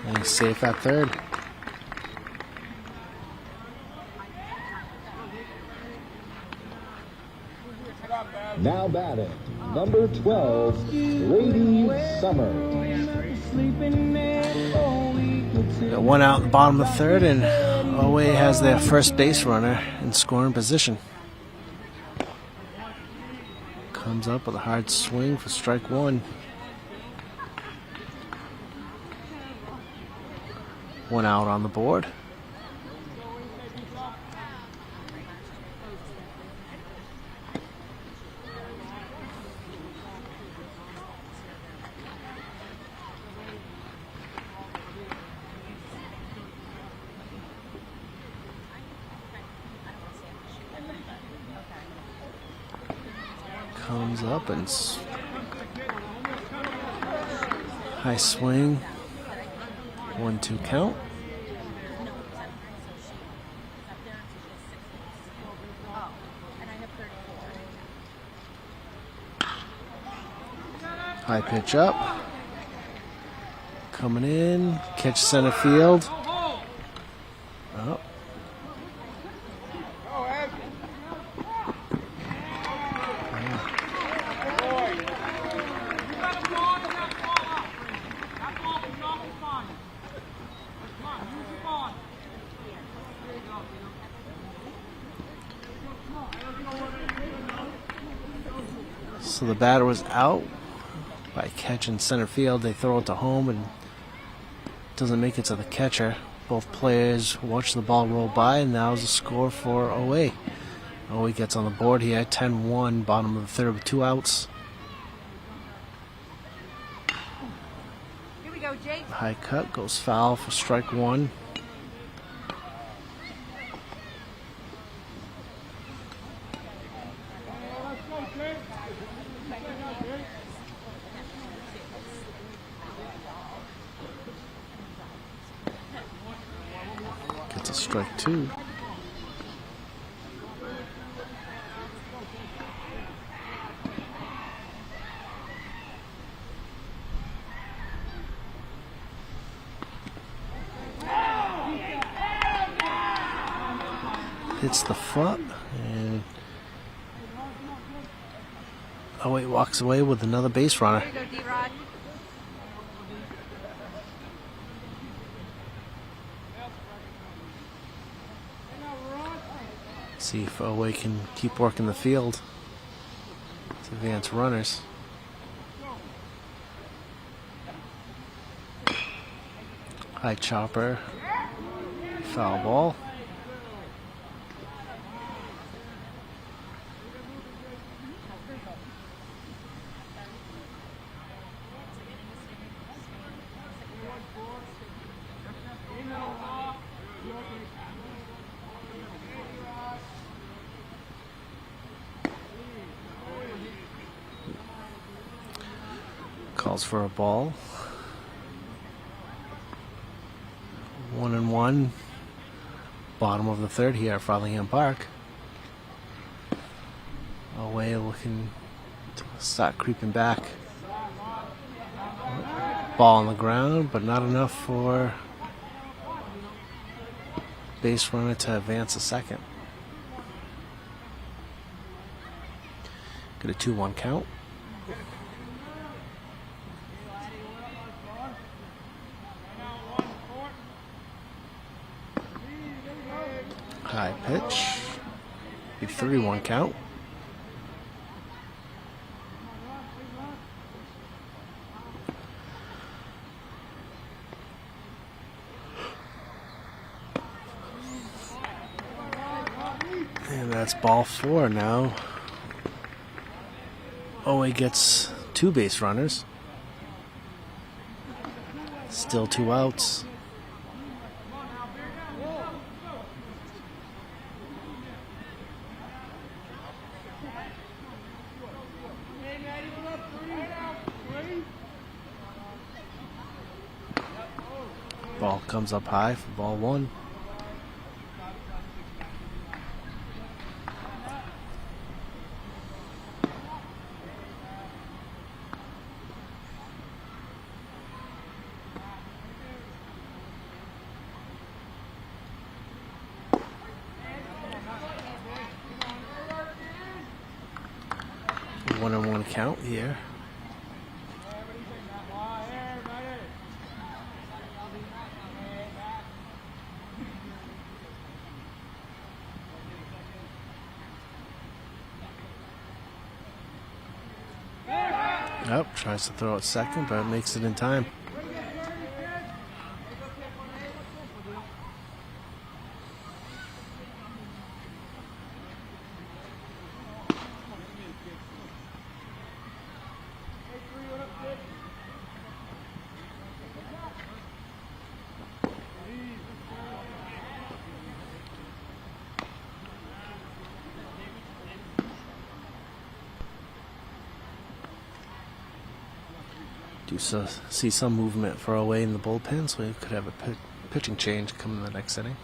And he's safe at third. Now batting, number 12, Brady Summer. Got one out in the bottom of the third, and OA has their first base runner in scoring position. Comes up with a hard swing for strike one. One out on the board. comes up and high swing. 1-2 count. High pitch up. Coming in. Catch center field. Oh. So the batter was out by catching center field. They throw it to home and doesn't make it to the catcher. Both players watch the ball roll by, and now's the score for OA. OA gets on the board here, 10-1, bottom of the third with 2 outs. Here we go, Jake. High cut goes foul for strike 1. Gets a strike 2. Hits the foot, and he walks away with another base runner. Here you go, D-Rod. See if OA can keep working the field to advance runners. High chopper, foul ball. Calls for a ball. 1-1. Bottom of the third here at Frothingham Park. Away looking to start creeping back. Ball on the ground, but not enough for base runner to advance a second. Get a 2-1 count. High pitch. A 3-1 count. And that's ball 4 now. OA gets 2 base runners. Still 2 outs. Ball comes up high for ball 1. One count here. Nope, tries to throw it second, but makes it in time. see some movement for away in the bullpen, so we could have a pitching change come in the next inning.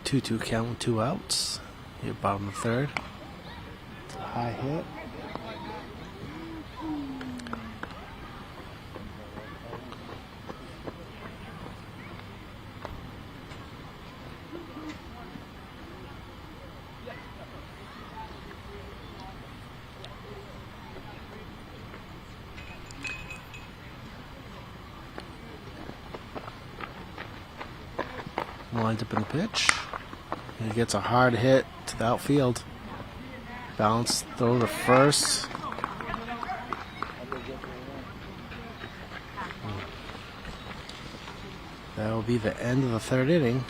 Two count with 2 outs. Here, bottom of the third. It's a high hit. Lined up in the pitch. He gets a hard hit to the outfield. Bounce throw to first. That will be the end of the third inning.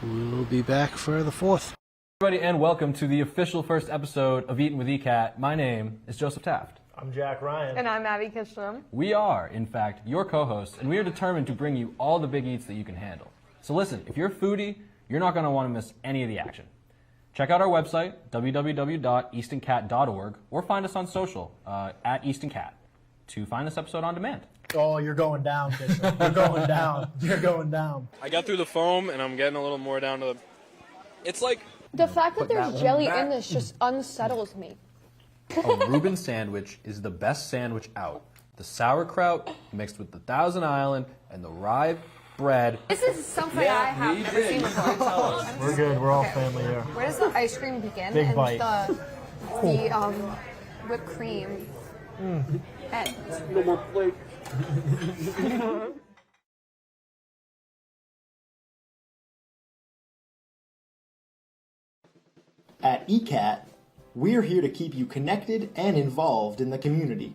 We'll be back for the fourth. Everybody, and welcome to the official first episode of Eatin' with ECAT. My name is Joseph Taft. I'm Jack Ryan. And I'm Abby Kitchenham. We are, in fact, your co-hosts, and we are determined to bring you all the big eats that you can handle. So listen, if you're a foodie, you're not going to want to miss any of the action. Check out our website, www.eastoncat.org, or find us on social, at EastonCat, to find this episode on demand. Oh, you're going down, Bishop. You're going down. You're going down. I got through the foam, and I'm getting a little more down to the... It's like... The fact that there's jelly in this just unsettles me. A Reuben sandwich is the best sandwich out. The sauerkraut mixed with the Thousand Island and the rye bread. This is something I have never seen before. We're good. We're all family here. Where does the ice cream begin? Big and bite. the whipped cream. And No more plate. At ECAT, we're here to keep you connected and involved in the community.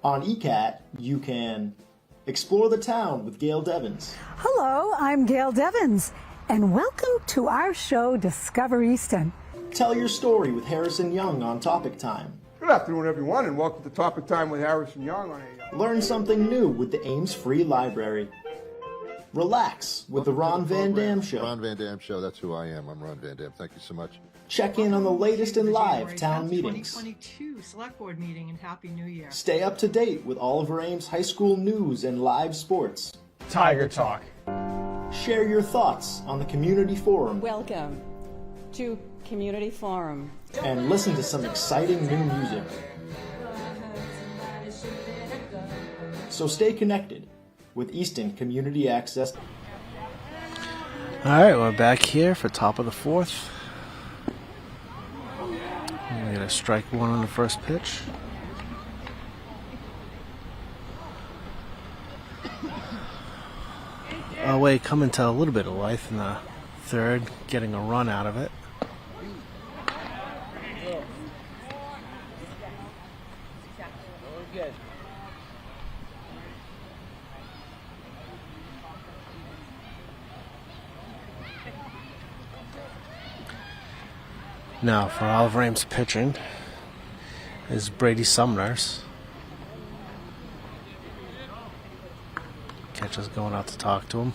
On ECAT, you can explore the town with Gail Devins. Hello, I'm Gail Devins, and welcome to our show, Discover Easton. Tell your story with Harrison Young on Topic Time. Good afternoon, everyone, and welcome to Topic Time with Harrison Young on Learn something new with the Ames Free Library. Relax with the Ron Van Dam Show. Ron Van Dam Show, that's who I am. I'm Ron Van Dam. Thank you so much. Check in on the latest in live town meetings. 2022 Select Board meeting, and Happy New Year. Stay up to date with all of our Ames High School news and live sports. Tiger Talk. Share your thoughts on the community forum. Welcome to Community Forum. And listen to some exciting new music. So stay connected with Easton Community Access. Alright, we're back here for top of the fourth. We got a strike one on the first pitch. Away coming to a little bit of life in the third, getting a run out of it. Now for Oliver Ames pitching is Brady Sumners. Catcher's going out to talk to him.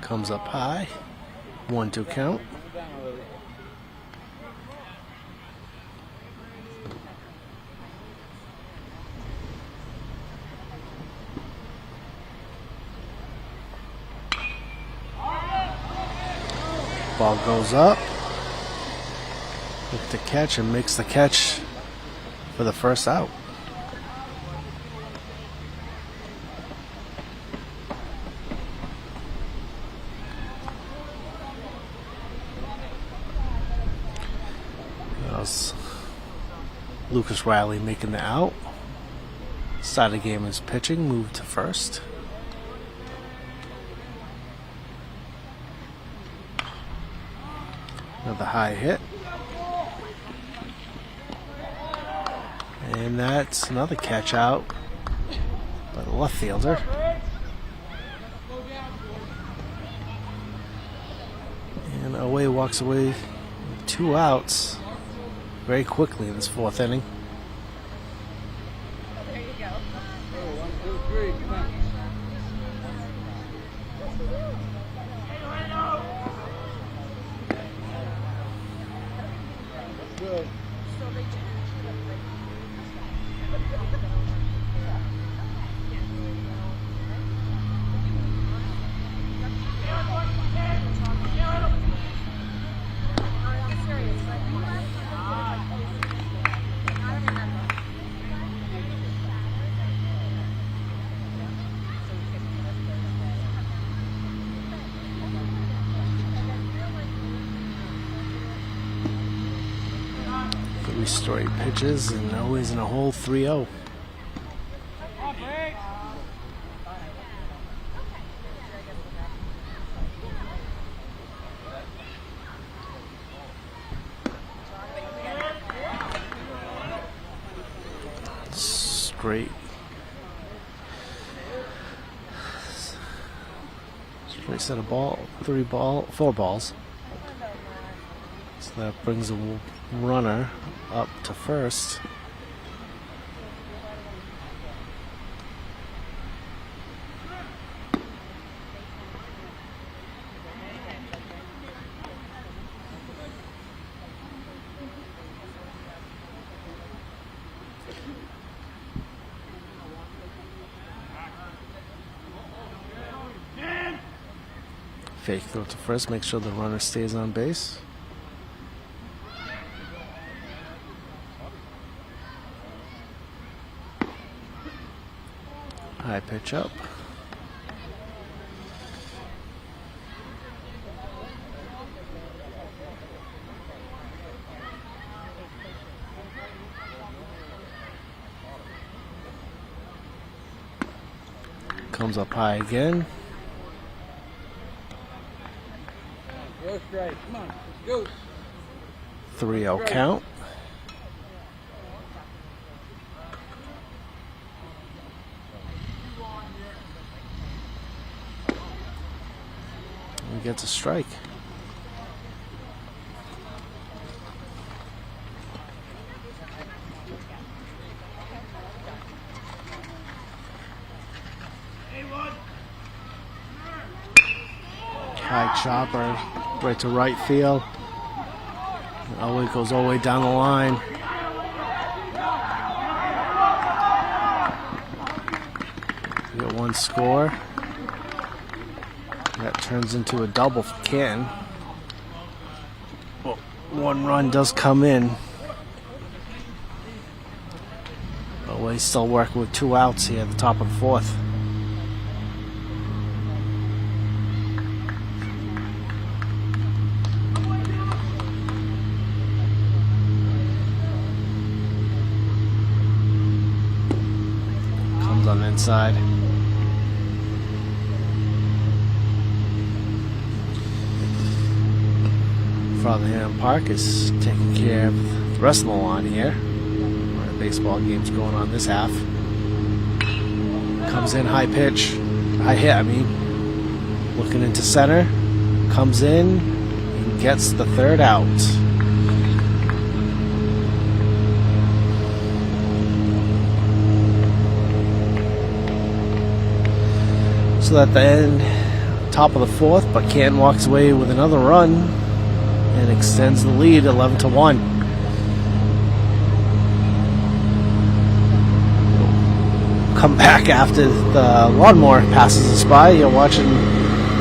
Comes up high. 1-2 count. Ball goes up. Look to catch and makes the catch for the first out. Lucas Riley making the out. Side of the game is pitching, moved to first. Another high hit. And that's another catch out by the left fielder. And Away walks away with 2 outs very quickly in this 4th inning. There you go. 1, 2, 3, come on. Good. Straight pitches and always in a hole 3-0. Straight set of ball, 4 balls. So that brings a runner up to first. Fake throw to first, make sure the runner stays on base. High pitch up. Comes up high again. Go straight. Come on. Let's go. 3-0 count. He gets a strike. High chopper right to right field. Oh, it goes all the way down the line. We got 1 score. That turns into a double for Canton. Well, 1 run does come in. But we're still working with 2 outs here at the top of the 4th. Comes on the inside. Frothingham Park is taking care of the rest of the lawn here. Where the baseball game's going on this half. Comes in high pitch, high hit, I mean. Looking into center. Comes in and gets the 3rd out. So at the end, top of the 4th, but Canton walks away with another run and extends the lead 11-1. Come back after the lawnmower passes us by. You're watching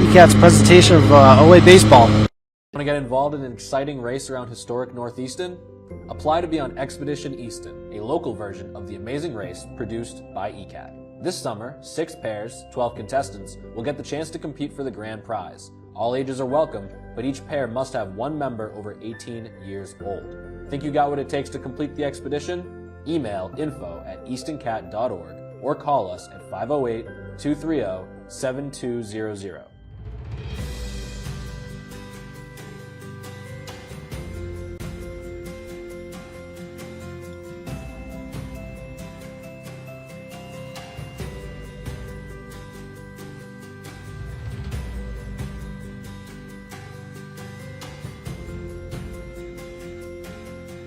ECAT's presentation of OA baseball. Want to get involved in an exciting race around historic Northeaston? Apply to be on Expedition Easton, a local version of the amazing race produced by ECAT. This summer, 6 pairs, 12 contestants, will get the chance to compete for the grand prize. All ages are welcome, but each pair must have 1 member over 18 years old. Think you got what it takes to complete the expedition? Email info@eastoncat.org or call us at 508-230-7200.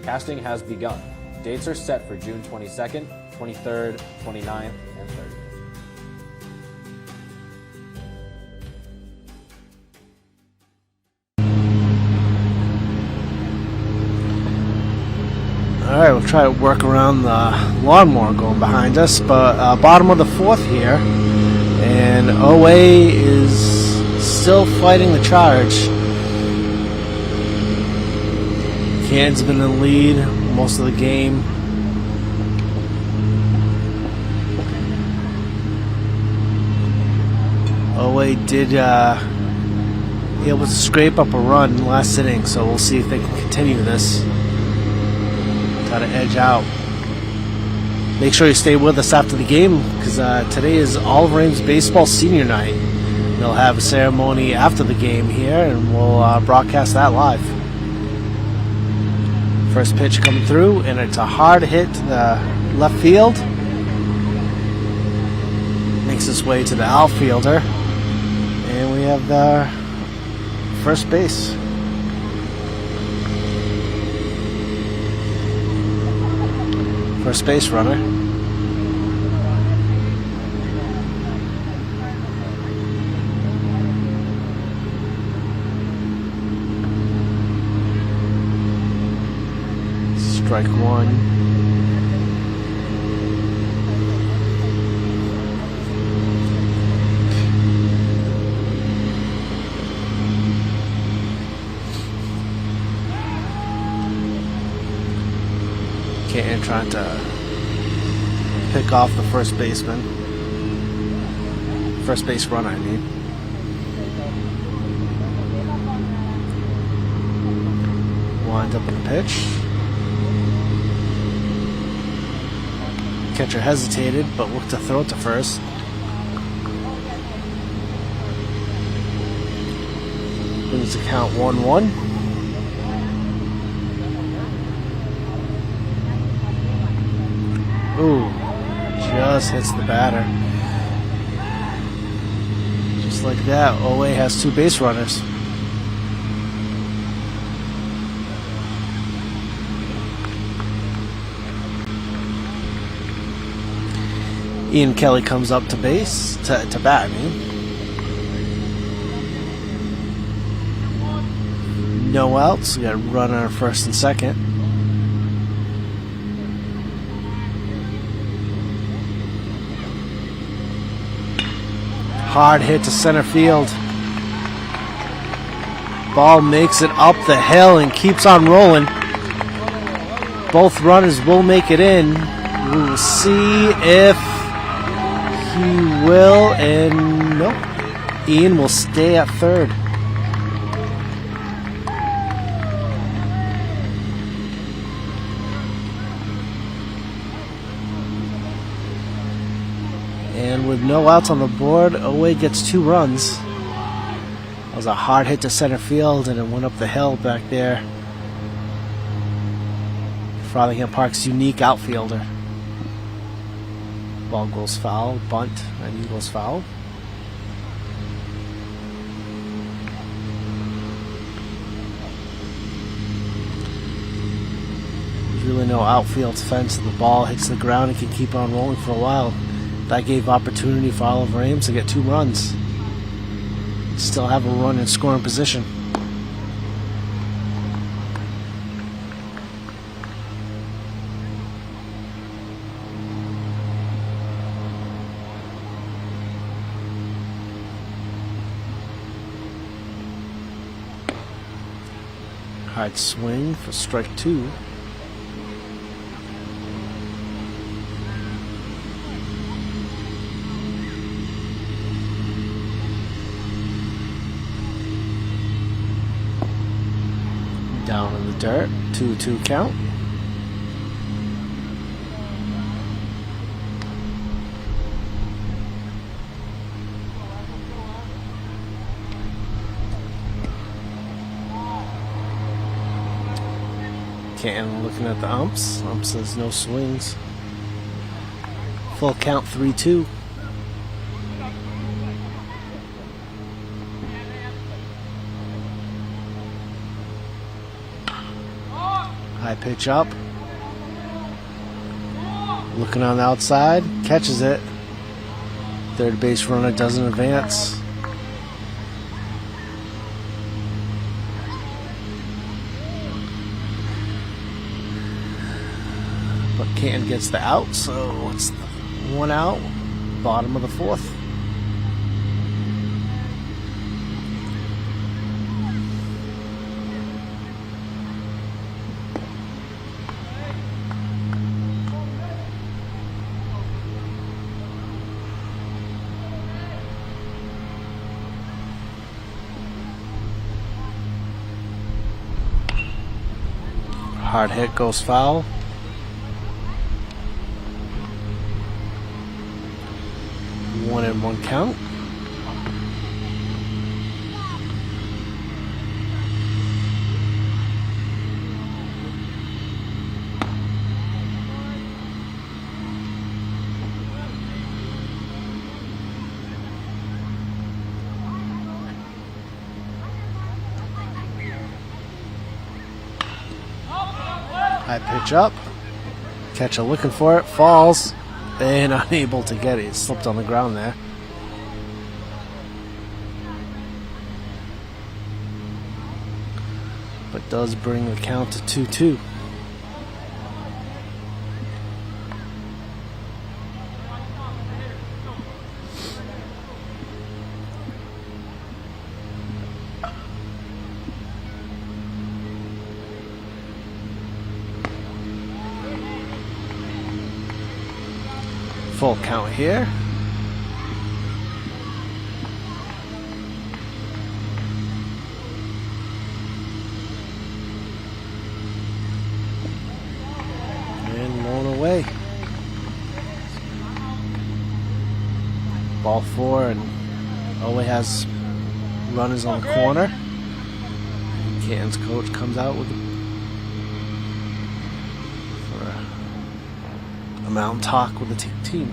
Casting has begun. Dates are set for June 22nd, 23rd, 29th, and 30th. Alright, we'll try to work around the lawnmower going behind us, but bottom of the fourth here, and OA is still fighting the charge. Canton's been in the lead most of the game. OA did able to scrape up a run last inning, so we'll see if they can continue this. Try to edge out. Make sure you stay with us after the game, because today is Oliver Ames Baseball Senior Night. They'll have a ceremony after the game here, and we'll broadcast that live. First pitch coming through, and it's a hard hit to the left field. Makes its way to the outfielder, and we have the first base. First base runner. Strike one. Canton trying to pick off the first baseman. First base runner, I mean. Wind up in the pitch. Catcher hesitated, but looked to throw it to first. Brings the count 1-1. Ooh, just hits the batter. Just like that, OA has two base runners. Ian Kelly comes up to base, to bat, I mean. No outs, we got a runner on first and second. Hard hit to center field. Ball makes it up the hill and keeps on rolling. Both runners will make it in. We will see if he will, and nope. Ian will stay at third. And with no outs on the board, OA gets 2 runs. That was a hard hit to center field, and it went up the hill back there. Frothingham Park's unique outfielder. Ball goes foul, bunt, and he goes foul. There's really no outfield fence. The ball hits the ground and can keep on rolling for a while. That gave opportunity for Oliver Ames to get 2 runs. Still have a run in scoring position. Hard swing for strike 2. Down in the dirt, 2-2 count. Canton looking at the umps. Ump says no swings. Full count 3-2. High pitch up. Looking on the outside, catches it. Third base runner doesn't advance. But Canton gets the out, so it's 1 out, bottom of the 4th. Hard hit goes foul. One and one count. High pitch up. Catcher looking for it. Falls. And unable to get it. It slipped on the ground there. But does bring the count to 2-2. Full count here. And blown away. Ball 4, and Ole has runners on the corner. Canton's coach comes out with a mountain talk with the team.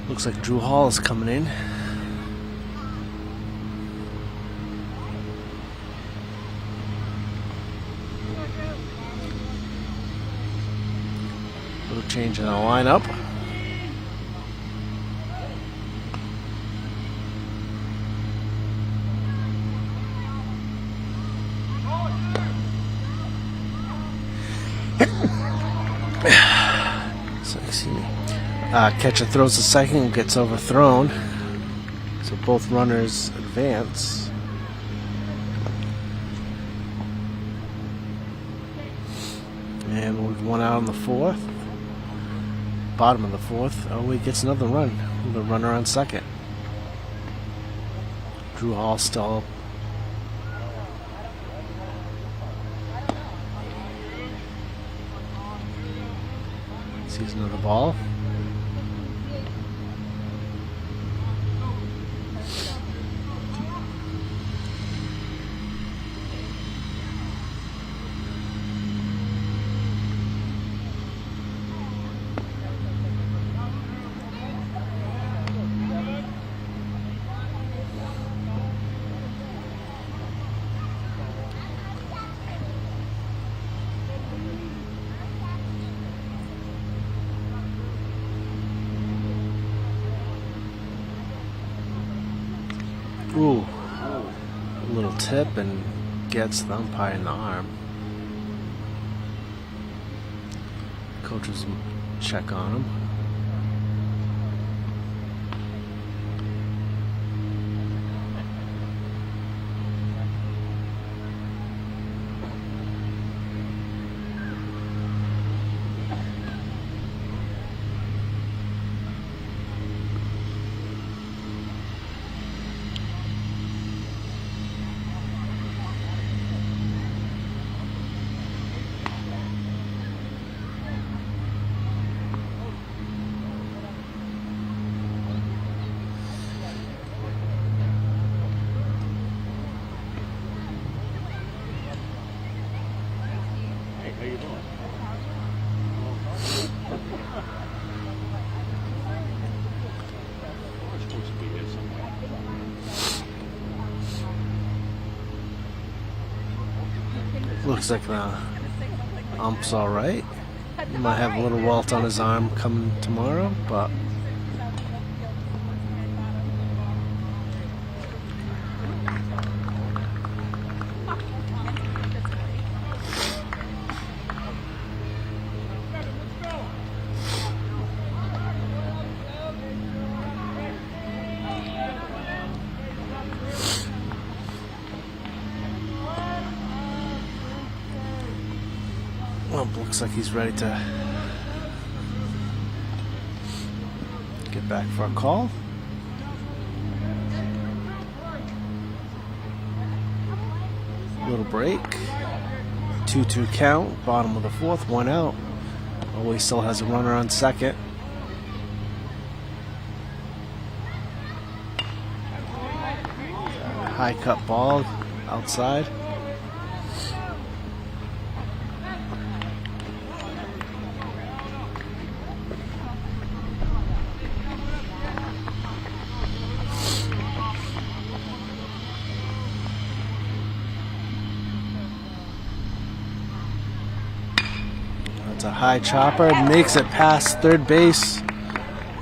Looks like Drew Hall is coming in. Little change in the lineup. So, excuse me. Catcher throws the second and gets overthrown. So both runners advance. And with 1 out on the 4th. Bottom of the 4th. Oh, he gets another run. The runner on second. Drew Hall still. Sees another ball. Ooh. A little tip and gets the umpire in the arm. Coaches check on him. Looks like the ump's all right. He might have a little welt on his arm coming tomorrow, but looks like he's ready to get back for a call. Little break. 2-2 count. Bottom of the fourth. 1 out. Always still has a runner on second. High cut ball outside. It's a high chopper, makes it past third base.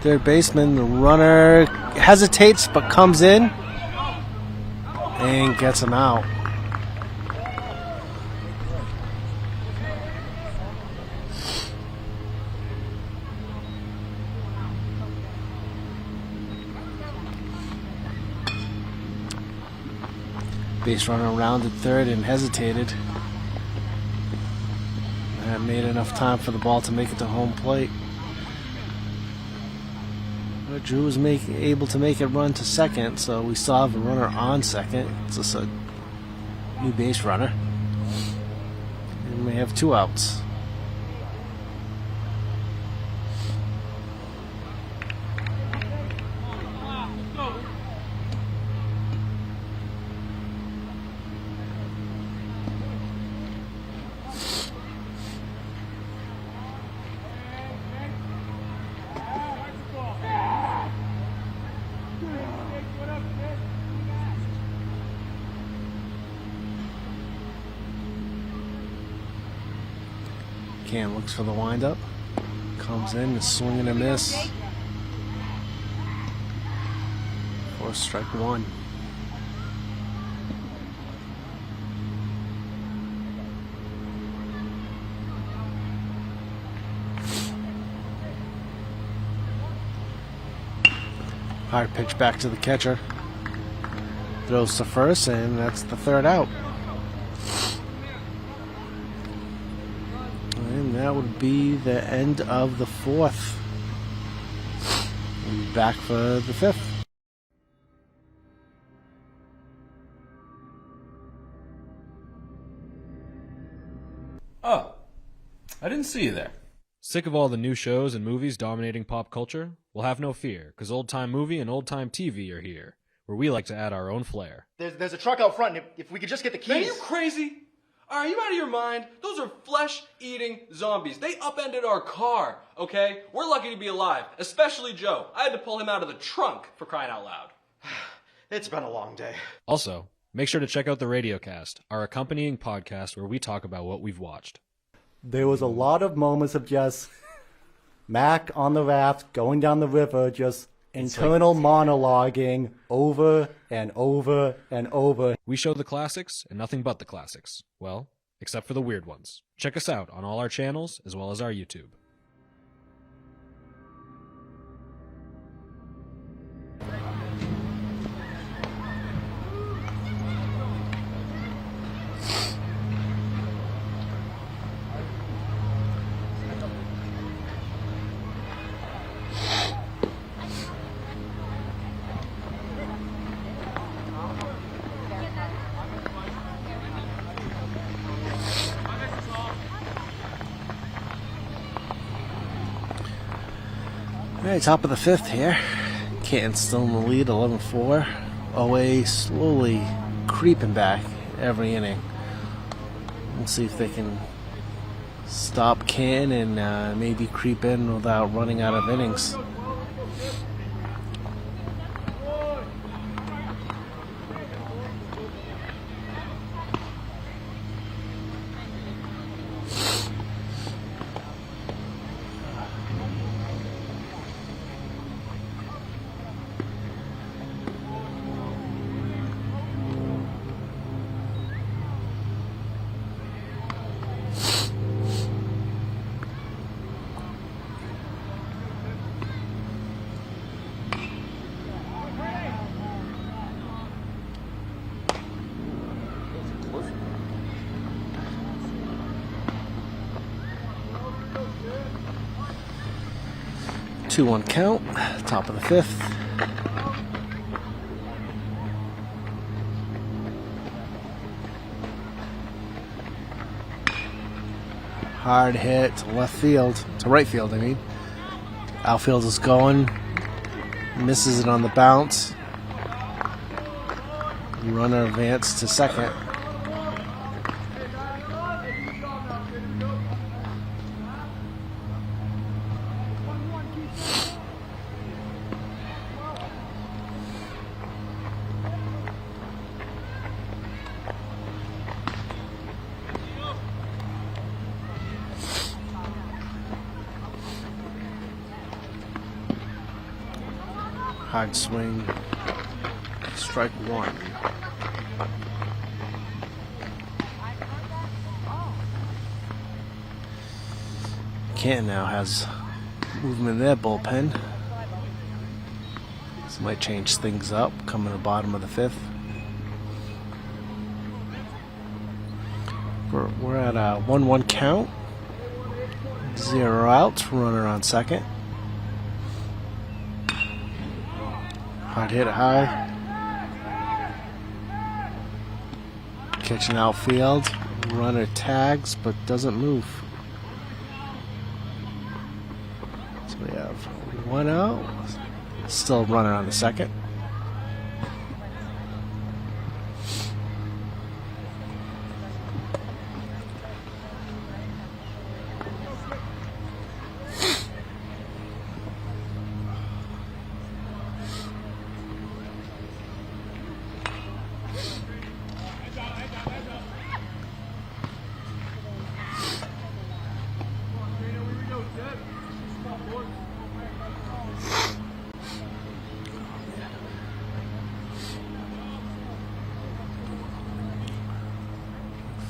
Third baseman, the runner hesitates but comes in and gets him out. Base runner rounded third and hesitated. That made enough time for the ball to make it to home plate. But Drew was able to make it run to second, so we still have a runner on second. It's just a new base runner. And we have 2 outs. Cam looks for the windup. Comes in, is swing and a miss. For strike 1. Hard pitch back to the catcher. Throws to first, and that's the 3rd out. And that would be the end of the 4th. We'll be back for the 5th. Oh, I didn't see you there. Sick of all the new shows and movies dominating pop culture? Well, have no fear, because Old Time Movie and Old Time TV are here, where we like to add our own flair. There's a truck out front, and if we could just get the keys. Man, are you crazy? Are you out of your mind? Those are flesh-eating zombies. They upended our car, okay? We're lucky to be alive, especially Joe. I had to pull him out of the trunk, for crying out loud. It's been a long day. Also, make sure to check out the Radiocast, our accompanying podcast where we talk about what we've watched. There was a lot of moments of just Mac on the raft going down the river, just internal monologuing over and over and over. We show the classics and nothing but the classics. Well, except for the weird ones. Check us out on all our channels as well as our YouTube. Alright, top of the 5th here. Canton still in the lead, 11-4. OA slowly creeping back every inning. We'll see if they can stop Canton and maybe creep in without running out of innings. Two-one count, top of the 5th. Hard hit to left field, to right field, I mean. Outfield is going, misses it on the bounce. Runner advanced to second. Hard swing, strike one. Canton now has movement in their bullpen. This might change things up coming to the bottom of the 5th. We're at a 1-1 count. 0 outs, runner on second. Hard hit high. Catching outfield. Runner tags but doesn't move. So we have 1 out. Still a runner on the second.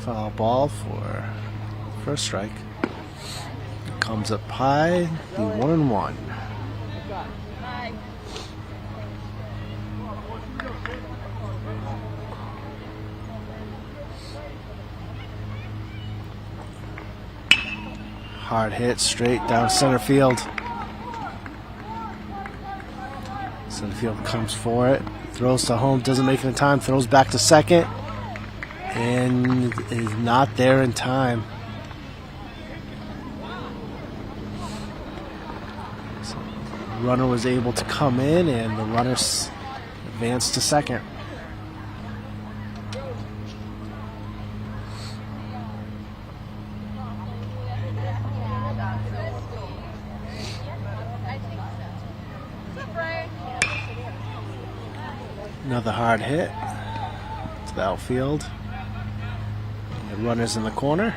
Foul ball for first strike. Comes up high, the 1-1. Hard hit straight down center field. Center field comes for it. Throws to home, doesn't make it in time. Throws back to second. And is not there in time. So the runner was able to come in, and the runner advanced to second. Another hard hit to the outfield. The runner's in the corner.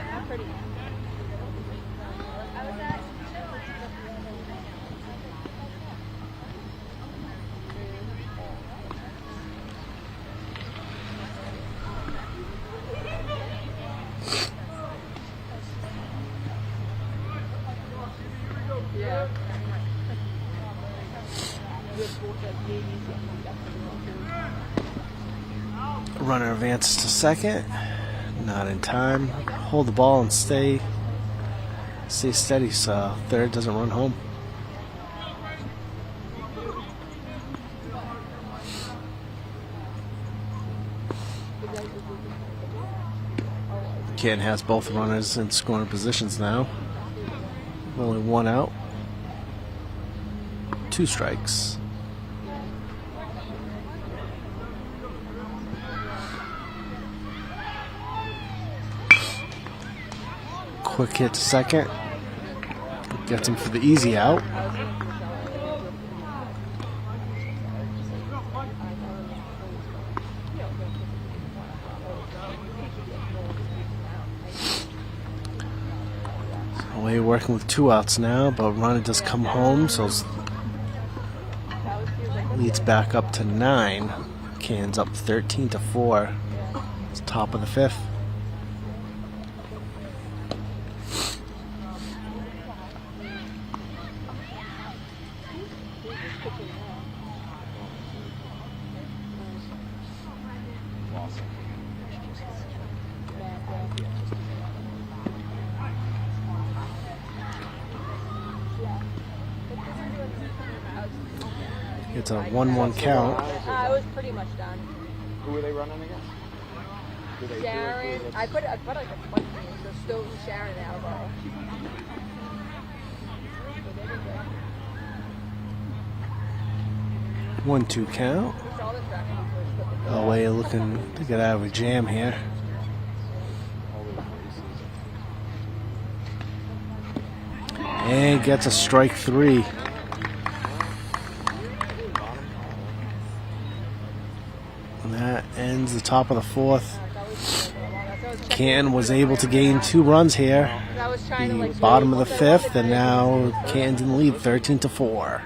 Runner advances to second. Not in time. Hold the ball and stay steady so third doesn't run home. Canton has both runners in scoring positions now. Only one out. 2 strikes. Quick hit to second. Gets him for the easy out. So we're working with 2 outs now, but runner does come home, so leads back up to 9. Canton's up 13-4. It's top of the 5th. It's a 1-1 count. I was pretty much done. Who were they running against? Sharon. I put like a bunch of names. So Stoughton, Sharon, and Attleboro. 1-2 count. Away looking to get out of a jam here. And gets a strike 3. And that ends the top of the 4th. Canton was able to gain 2 runs here. The bottom of the 5th, and now Canton's in the lead 13-4.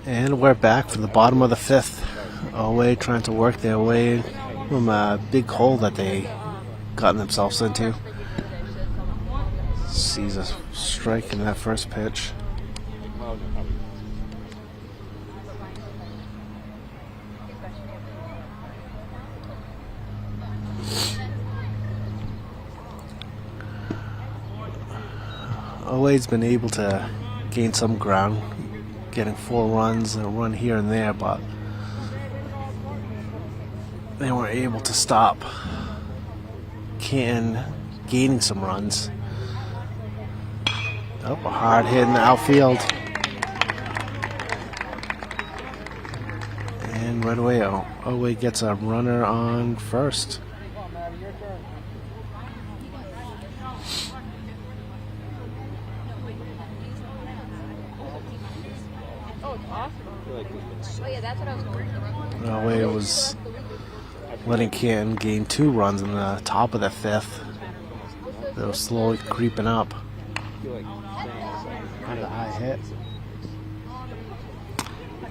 And we're back for the bottom of the fifth. Away trying to work their way from a big hole that they gotten themselves into. Sees a strike in that first pitch. Oway's been able to gain some ground, getting 4 runs and a run here and there, but they weren't able to stop Canton gaining some runs. Oh, a hard hit in the outfield. And right away, Oway gets a runner on first. Oway was letting Canton gain 2 runs in the top of the fifth. They were slowly creeping up. Kind of a high hit.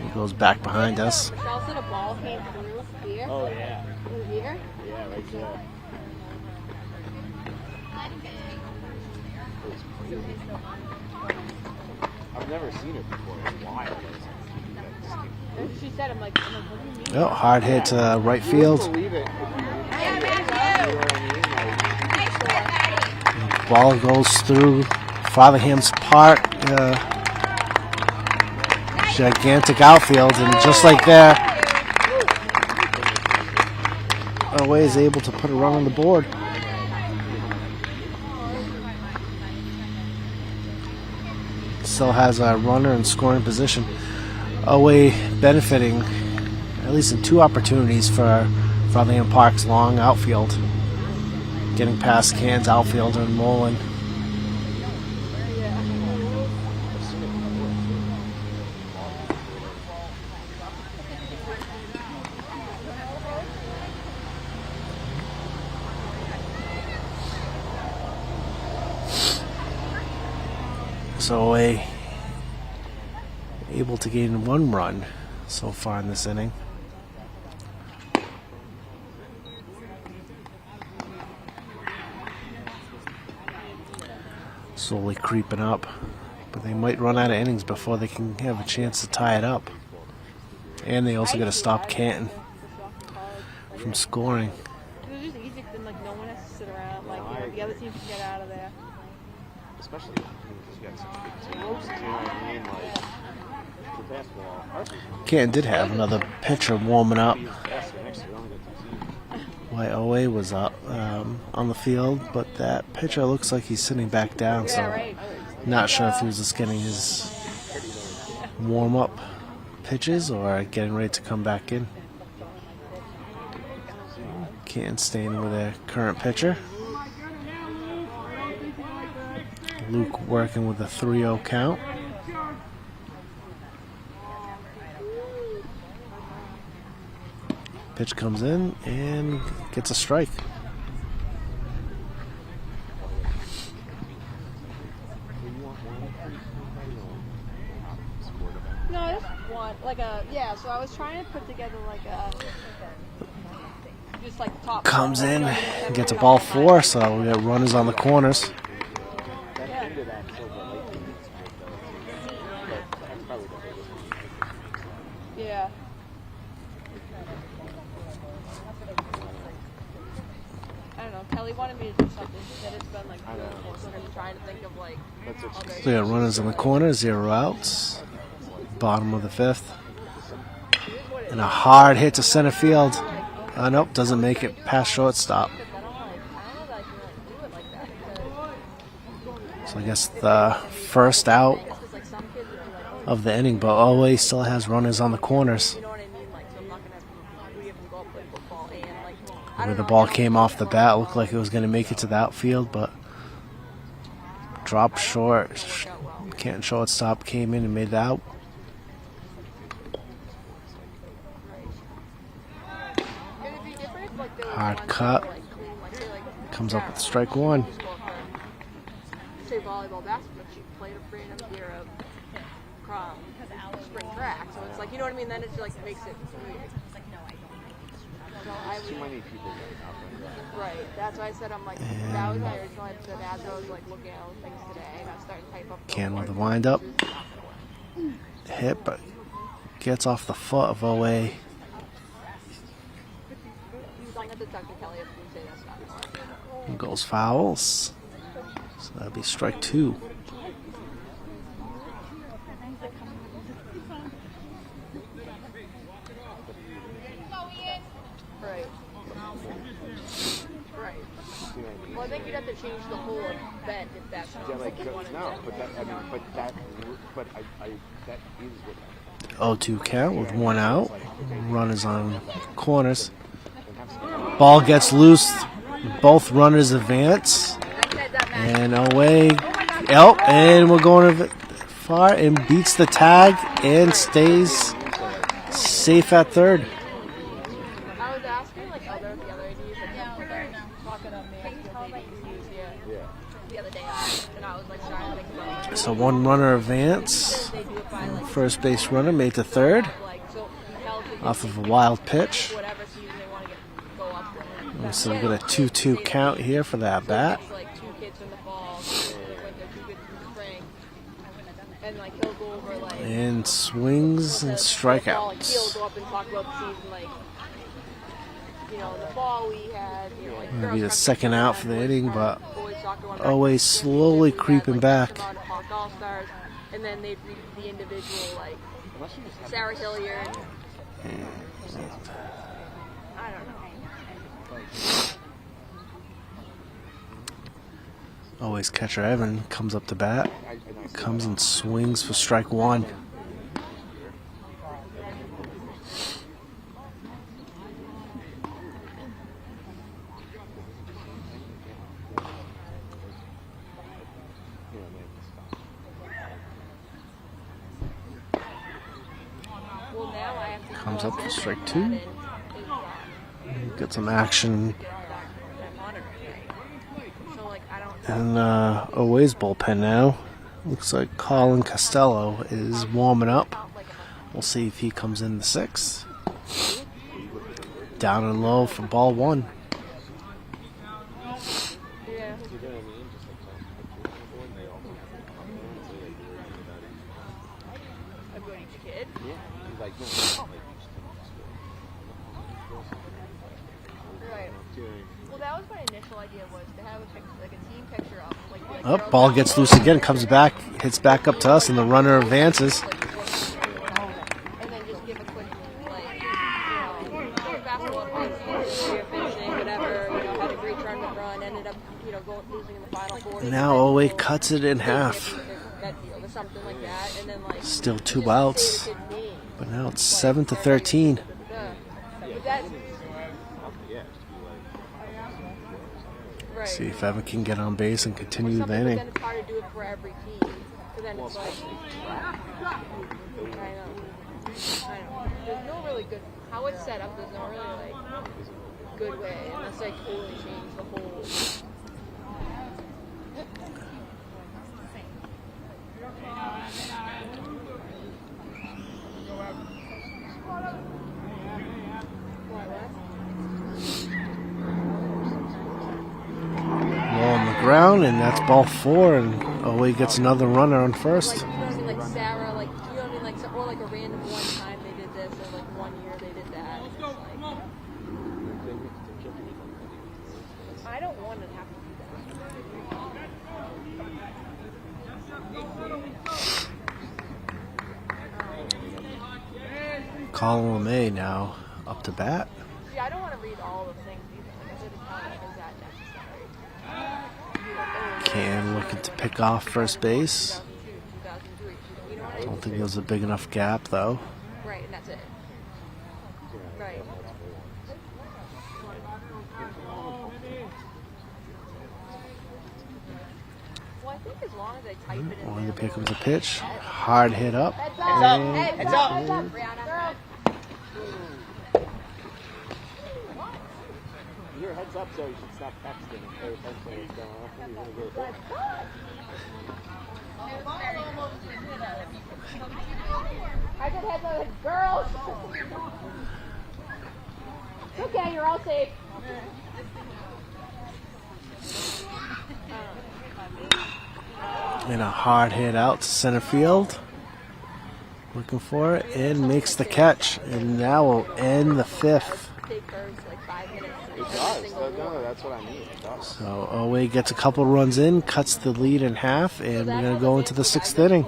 He goes back behind us. Also, the ball came through here. Oh, yeah. Through here? Yeah, right there. I've never seen it before. It's wild. She said, I'm like, what do you mean? Oh, hard hit to right field. Ball goes through Frothingham Park, gigantic outfield, and just like that, Oway is able to put a run on the board. Still has a runner in scoring position. Oway benefiting at least in 2 opportunities for Frothingham Park's long outfield, getting past Canton's outfielder and Mullen. So Oway able to gain 1 run so far in this inning. Slowly creeping up, but they might run out of innings before they can have a chance to tie it up. And they also got to stop Canton from scoring. It's just easier than like no one has to sit around. Like you know, the other team can get out of there. Especially because you got such big teams. You know what I mean? Like the basketball. Canton did have another pitcher warming up. Why Oway was up on the field, but that pitcher looks like he's sitting back down, so not sure if he was just getting his warm-up pitches or getting ready to come back in. Canton staying with their current pitcher. Luke working with a 3-0 count. Pitch comes in and gets a strike. No, I just want like a so I was trying to put together like a just like top. Comes in and gets a ball 4, so we got runners on the corners. Yeah. I don't know. Kelly wanted me to do something. She said it's been like so I'm trying to think of like. So we got runners in the corner, 0 outs. Bottom of the 5th. And a hard hit to center field. Nope, doesn't make it past shortstop. So I guess the first out of the inning, but Oway still has runners on the corners. Where the ball came off the bat, looked like it was going to make it to the outfield, but dropped short. Canton shortstop came in and made it out. Hard cut. Comes up with strike 1. Say volleyball, basketball, she played a random 0. from spring track. So it's like, you know what I mean? Then it like makes it weird. So Too many people getting out there. Right. That's why I said I'm like, that was my original episode. As I was like looking at things today, and I was starting to type up. Can with the wind up. Hit, but gets off the foot of OA. And goes fouls. So that'll be strike 2. Right. Right. Well, I think you'd have to change the whole event if that's what you wanted to do. But that, I mean, that is what. 0-2 count with 1 out. Runners on corners. Ball gets loose. Both runners advance. And away. Oh, and we're going to far and beats the tag and stays safe at third. I was asking like the other IDs talking up the other day, and I was like trying to think about it. So 1 runner advance. First base runner made to third off of a wild pitch. So we got a 2-2 count here for that bat. And swings and strikeouts. Maybe the second out for the inning, but always slowly creeping back. And then they'd read the individual, like Sarah Hilliard. I don't know. Always catcher Evan comes up to bat, comes and swings for strike 1. Comes up for strike 2. Get some action. And Oway's bullpen now. Looks like Colin Costello is warming up. We'll see if he comes in the 6th. Down and low for ball 1. Oh, ball gets loose again, comes back, hits back up to us, and the runner advances. Now Owe cuts it in half. Still 2 outs, but now it's 7-13. See if Evan can get on base and continue the inning. There's no really good, how it's set up, there's no really like good way unless they totally change the whole. On the ground, and that's ball 4, and Owe gets another runner on first. Like Sarah, like, you know what I mean, like, or like a random one time they did this, or like 1 year they did that. It's like, I don't want to have to do that. Colin LeMay now up to bat. See, I don't want to read all the things either. Like, I didn't tell them, is that necessary? Can looking to pick off first base. Don't think there's a big enough gap though. Right, and that's it. Right. Well, I think as long as I type it in. Only here comes a pitch. Hard hit up. Heads up, heads up, heads up, Brianna. Your heads up, so you should stop texting and pay attention to what's going on. I just had the girls. It's okay, you're all safe. And a hard hit out to center field. Looking for it and makes the catch. And now we'll end the fifth. It does. No, that's what I mean. It does. So Owe gets a couple runs in, cuts the lead in half, and we're going to go into the sixth inning.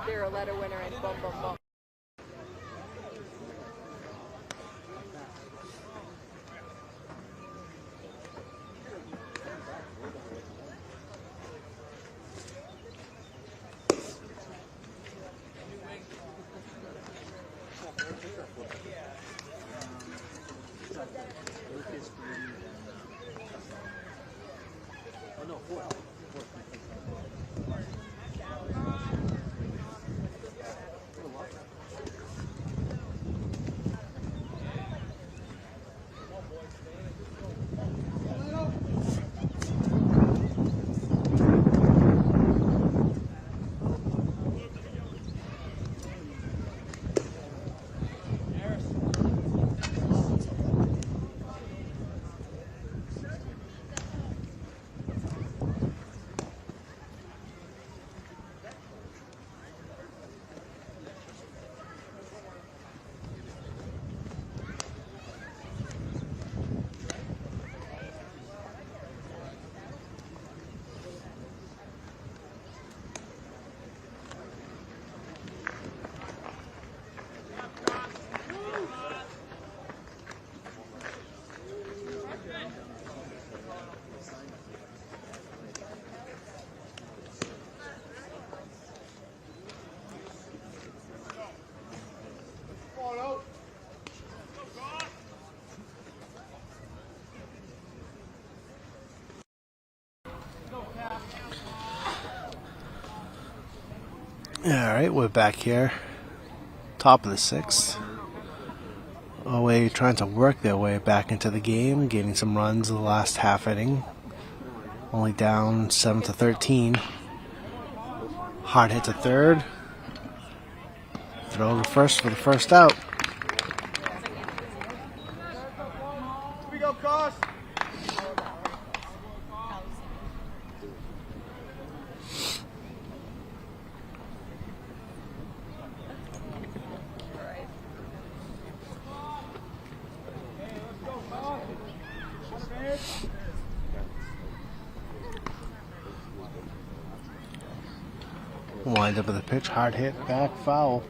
They're a letter winner and bum bum bum. Alright, we're back here. Top of the sixth. OA trying to work their way back into the game, gaining some runs in the last half inning. Only down 7-13. Hard hit to third. Throw to first for the first out. Here we go, Cost. Wind up with a pitch, hard hit, back foul.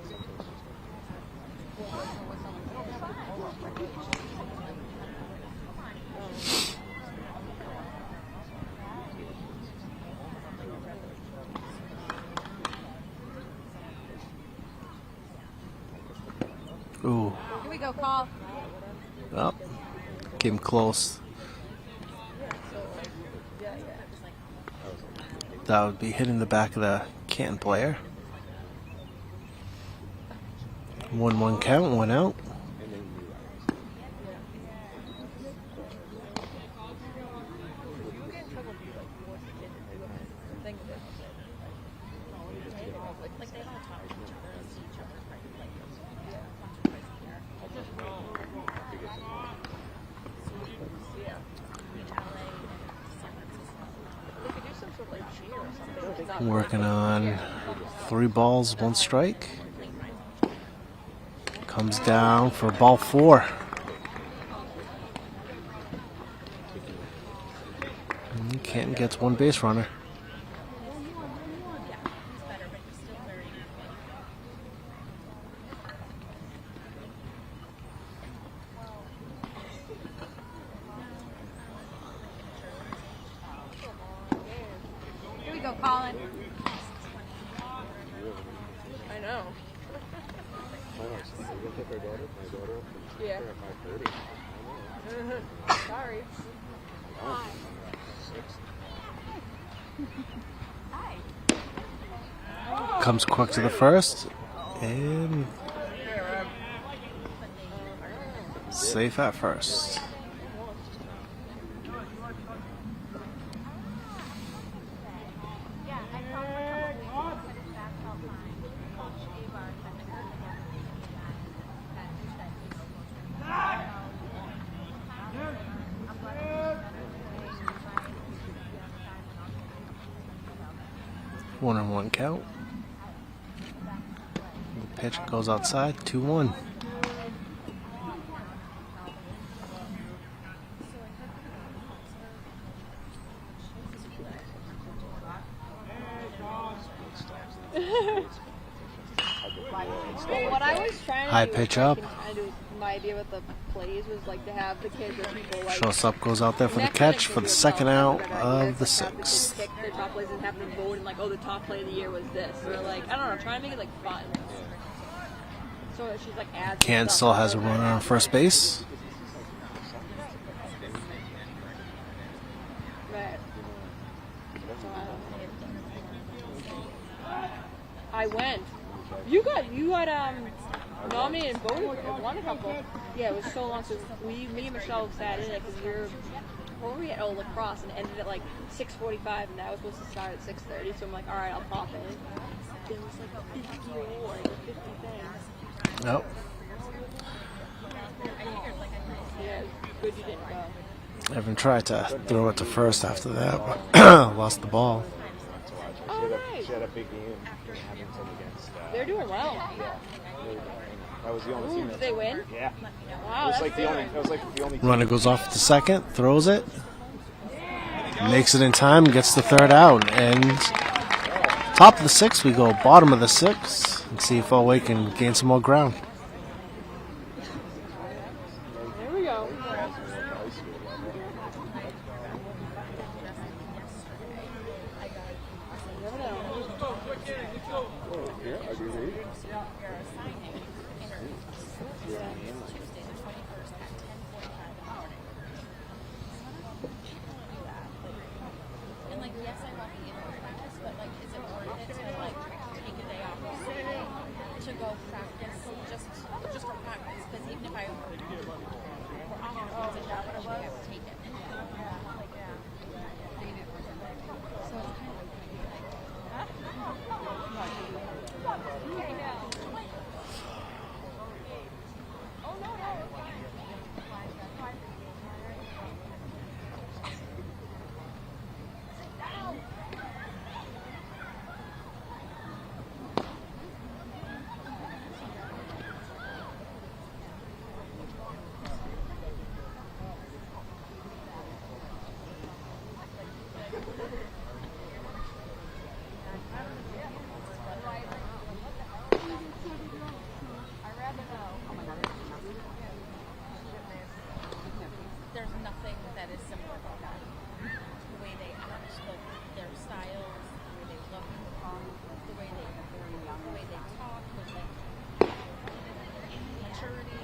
Ooh. Here we go, call. Oh, came close. That would be hitting the back of the Canton player. 1-1 count, 1 out. Working on 3 balls, 1 strike. Comes down for ball 4. And Canton gets 1 base runner. go, Colin. I know. Yeah. Sorry. Comes quick to the first. And safe at first. One on one count. The pitch goes outside, 2-1. What I was trying to High do, pitch up. my idea with the plays was like to have the kids or people like Shortstop goes out there for the catch for the second out of the sixth. pick their top plays and have them vote and like, oh, the top play of the year was this. Or like, I don't know, trying to make it like fun. So she's like adds. Canton still has a runner on first base. Right. I went. You got nominated and voted for it. Won a couple. Yeah, it was so long since me and Michelle sat in it because where were we at? Oh, lacrosse, and it ended at like 6:45, and that was supposed to start at 6:30. So I'm like, all right, I'll pop in. There was like 50 awards, 50 things. Nope. Yeah, good you didn't go. Evan tried to throw it to first after that, but lost the ball. Oh, nice. She had a big game in Hamilton against. They're doing well. Yeah. That was the only team. Did they win? Yeah. Wow, It was that's like the good. only. It was like the only. Runner goes off to second, throws it, makes it in time, gets the third out, and top of the sixth we go, bottom of the sixth, and see if Elway can gain some more ground. There we go. And like, yes, I love the indoor practice, but like, is it worth it to like take a day off of school to go practice just for practice? Because even if I were is that what it was? I would take it. So it's kind of there's nothing that is similar about that. The way they act, their styles, the way they look, the way they talk, with like maturity.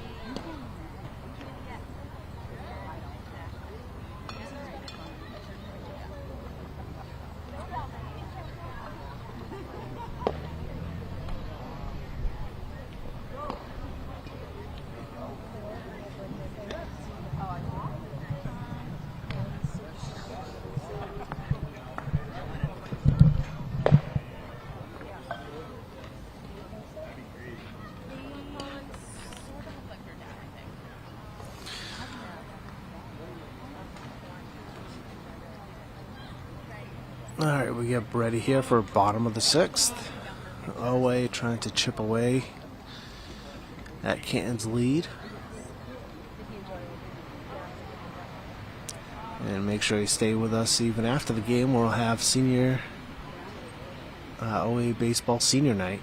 All right, we get ready here for bottom of the sixth. Elway trying to chip away at Canton's lead. And make sure you stay with us even after the game. We'll have senior OA baseball senior night.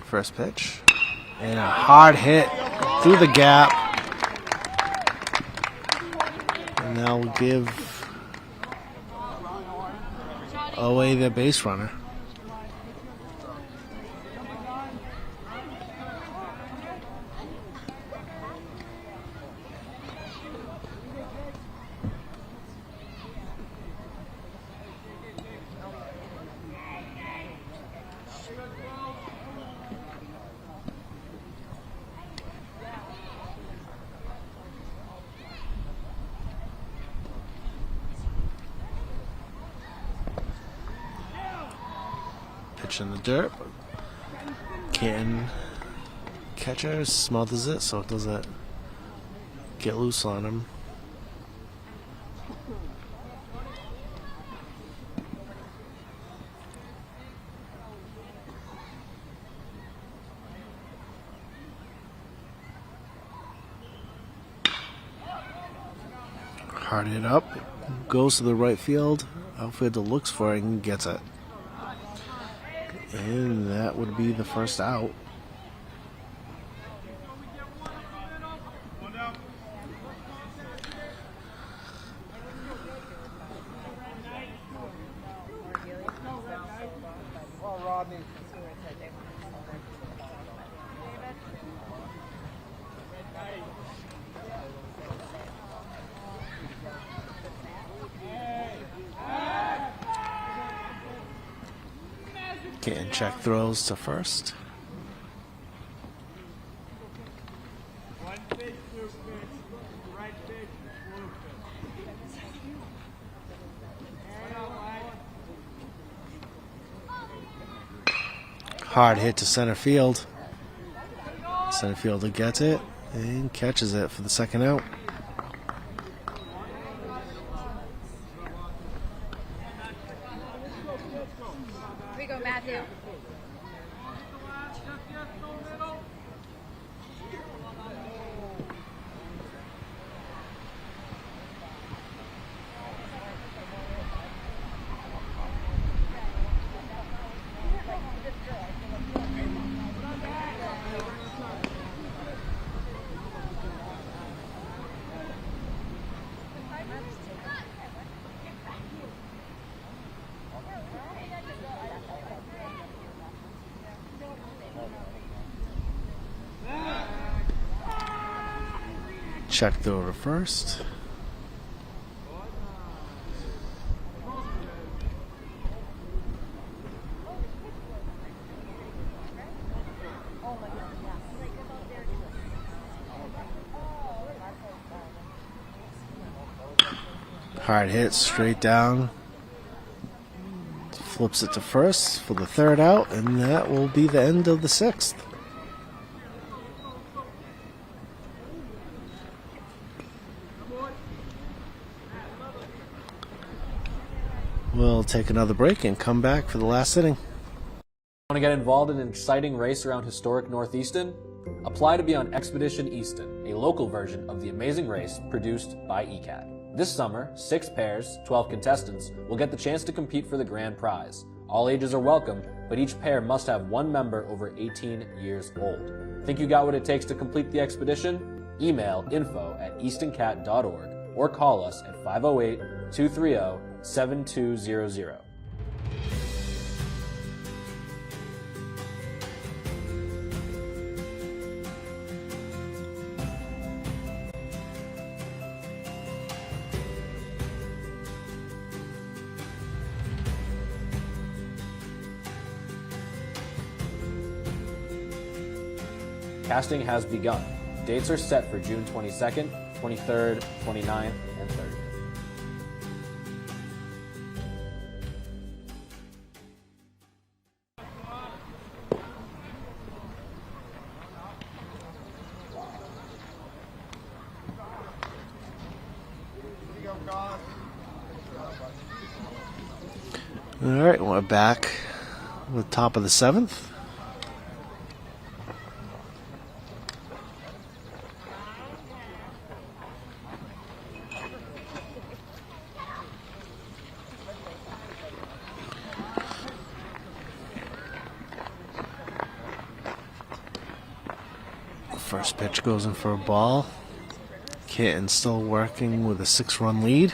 First pitch. And a hard hit through the gap. now give away the base runner. Pitch in the dirt. Canton catcher smothers it so it doesn't get loose on him. Hard hit up, goes to the right field. Outfielder looks for it and gets it. And that would be the first out. Canton check throws to first. Hard hit to center field. Center fielder gets it and catches it for the second out. Here we go, Matthew. Check throw to first. Hard hit straight down. Flips it to first for the third out, and that will be the end of the sixth. We'll take another break and come back for the last inning. Want to get involved in an exciting race around historic Northeaston? Apply to be on Expedition Easton, a local version of the amazing race produced by ECAT. This summer, 6 pairs, 12 contestants, will get the chance to compete for the grand prize. All ages are welcome, but each pair must have one member over 18 years old. Think you got what it takes to complete the expedition? Email info@eastoncat.org or call us at 508-230-7200. Casting has begun. Dates are set for June 22nd, 23rd, 29th, and 30th. All right, we're back with top of the 7th. First pitch goes in for a ball. Canton still working with a 6-run lead.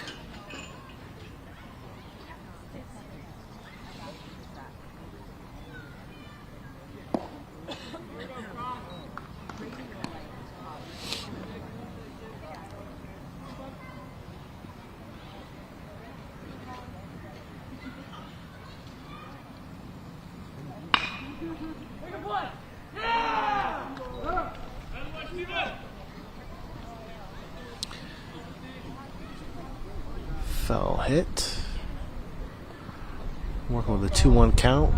Foul hit. Working with a 2-1 count.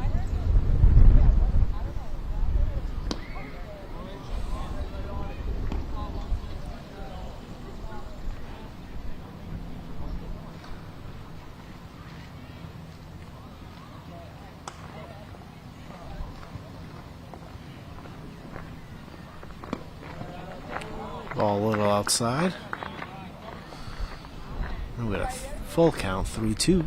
Ball a little outside. And we got a full count, 3-2.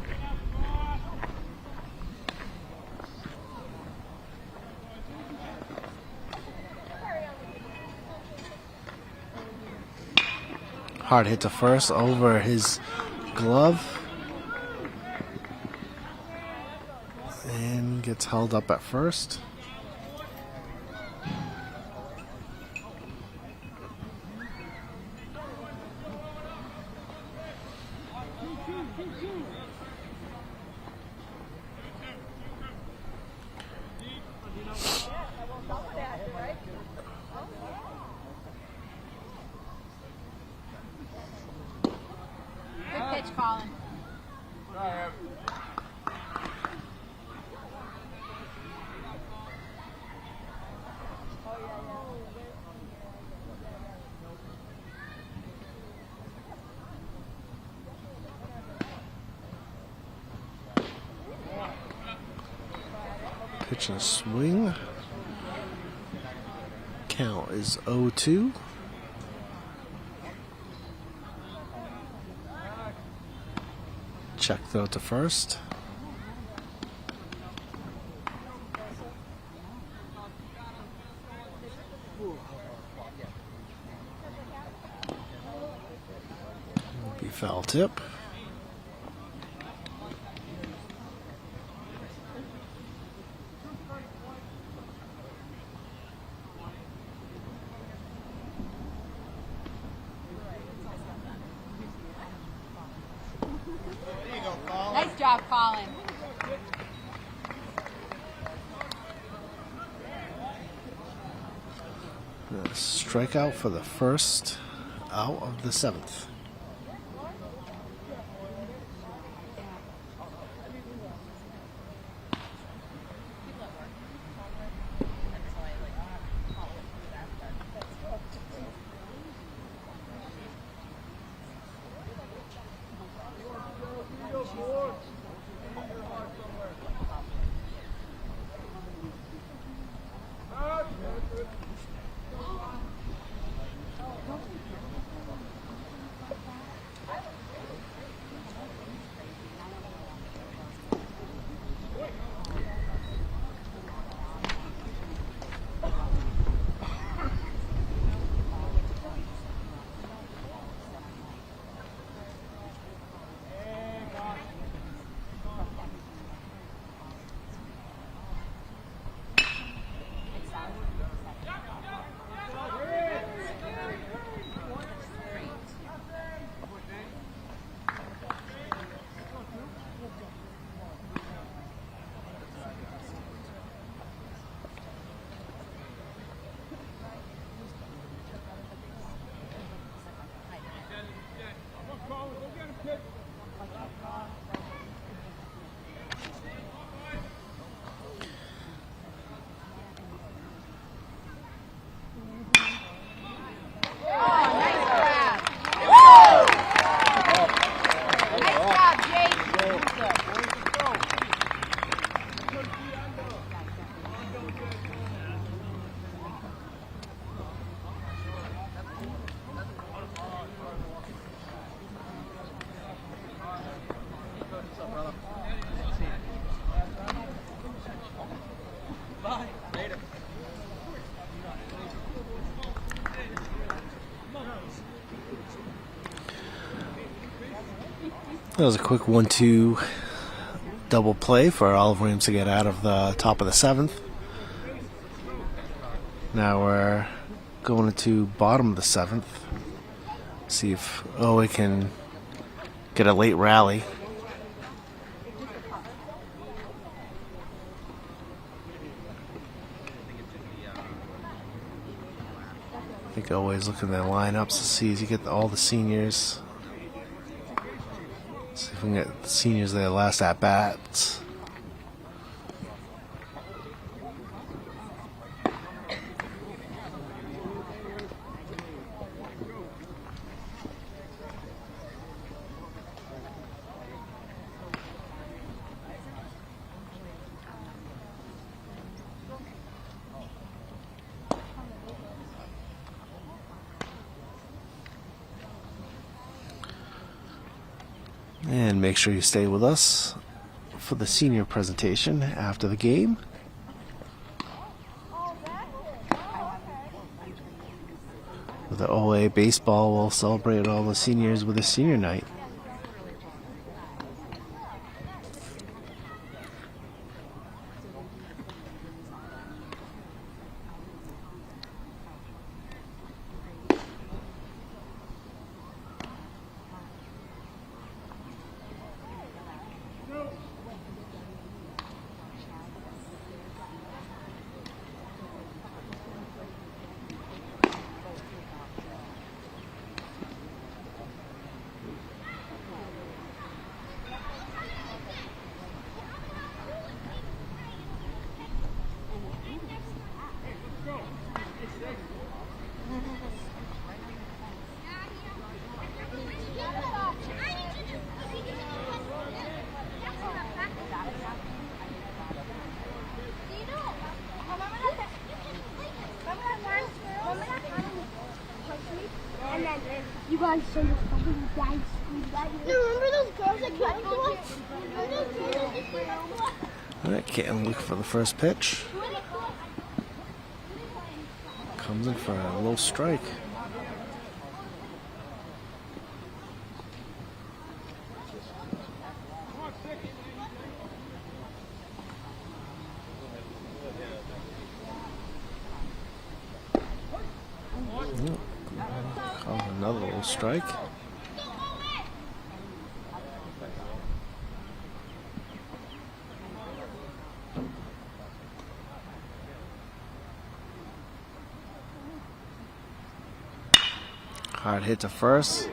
Hard hit to first over his glove. And gets held up at first. Pitch and swing. Count is 0-2. Check throw to first. Will be foul tip. Nice job, Colin. A strikeout for the first out of the 7th. That was a quick 1-2 double play for Olive Williams to get out of the top of the 7th. Now we're going into bottom of the 7th. See if Owe can get a late rally. I think always looking at the lineups to see if you get all the seniors. See if we can get the seniors their last at bats. And make sure you stay with us for the senior presentation after the game. With the OA baseball, we'll celebrate all the seniors with a senior night. You guys show your fucking guys. Remember those girls that came to us? Alright, Canton looking for the first pitch. Comes in for a low strike. Another little strike. Hard hit to first.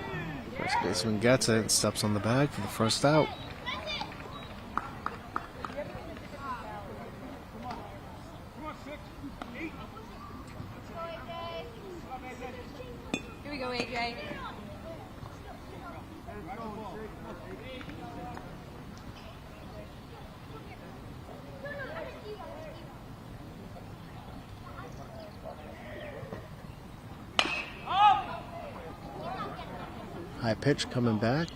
First baseman gets it and steps on the bag for the first out. Here we go, AJ. High pitch coming back.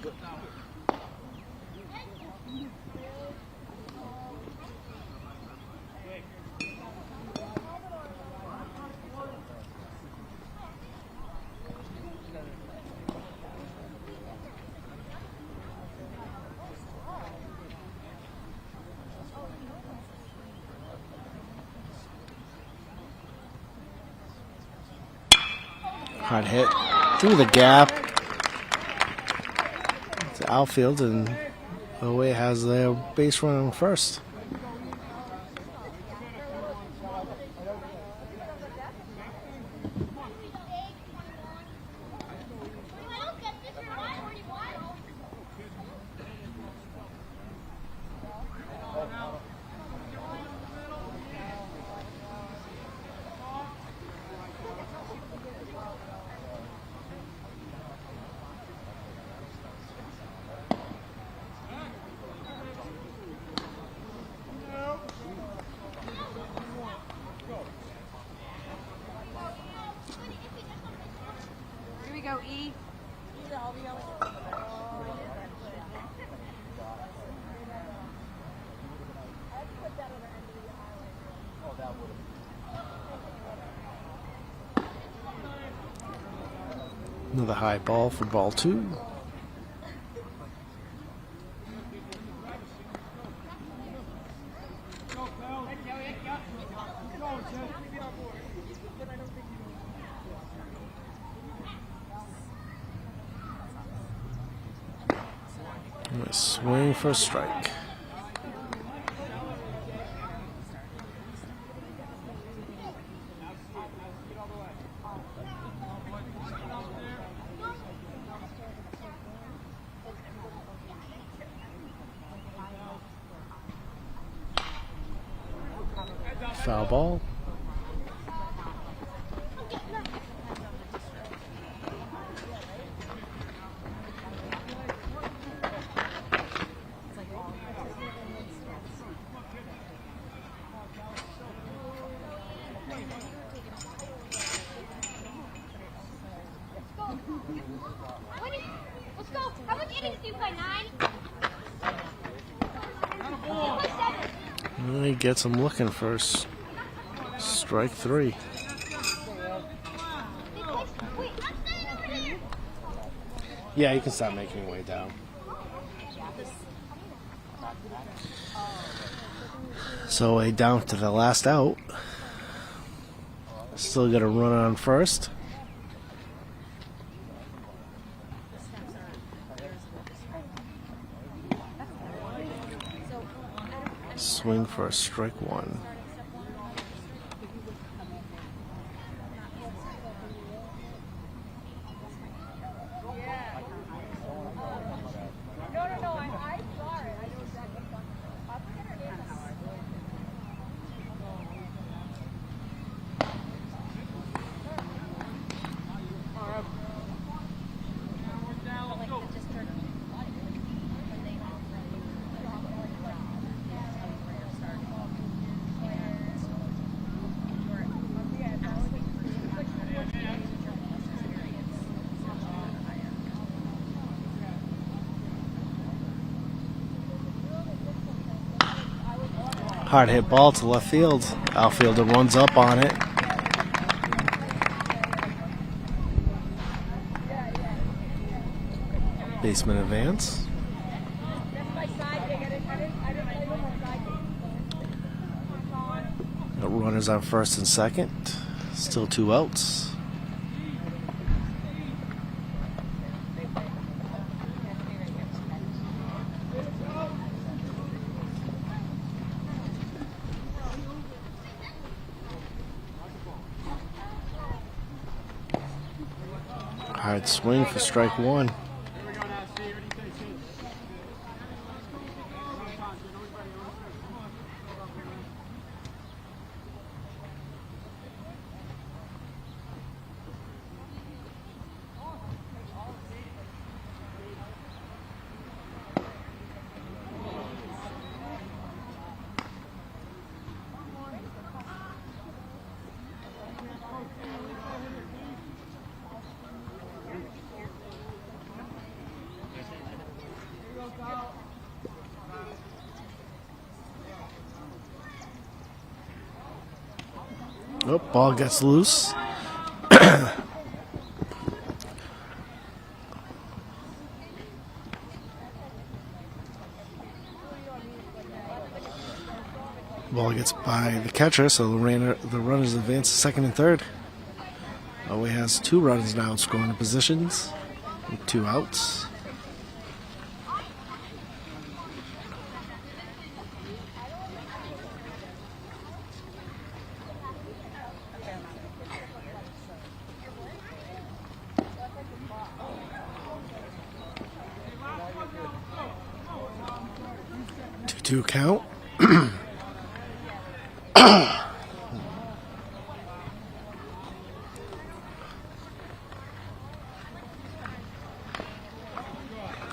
Hard hit through the gap. To outfield, and OA has their base runner on first. Go E. Another high ball for ball 2. A swing for a strike. Foul ball. Let's go. How much innings do you play? 9? He gets him looking for strike 3. Yeah, you can stop making your way down. So way down to the last out. Still got a run on first. Swing for a strike 1. Hard hit ball to left field. Outfielder runs up on it. Baseman advance. Got runners on first and second. Still 2 outs. Hard swing for strike 1. Oh, ball gets loose. Ball gets by the catcher, so the runners advance to second and third. He has 2 runners now in scoring positions, with 2 outs. Two count.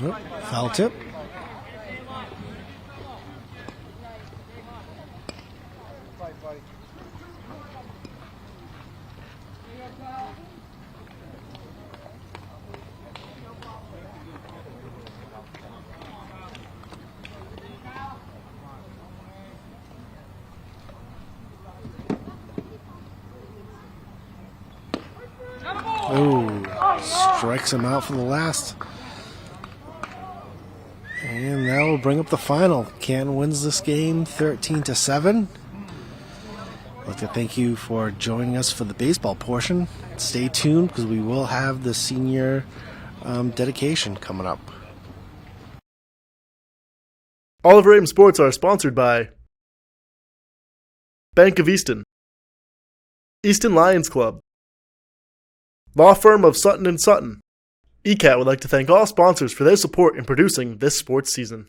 Oh, foul tip. Oh, strikes him out for the last. And that will bring up the final. Canton wins this game 13-7. I'd like to thank you for joining us for the baseball portion. Stay tuned because we will have the senior dedication coming up. All of our Ames sports are sponsored by Bank of Easton, Easton Lions Club, Law Firm of Sutton & Sutton. ECAT would like to thank all sponsors for their support in producing this sports season.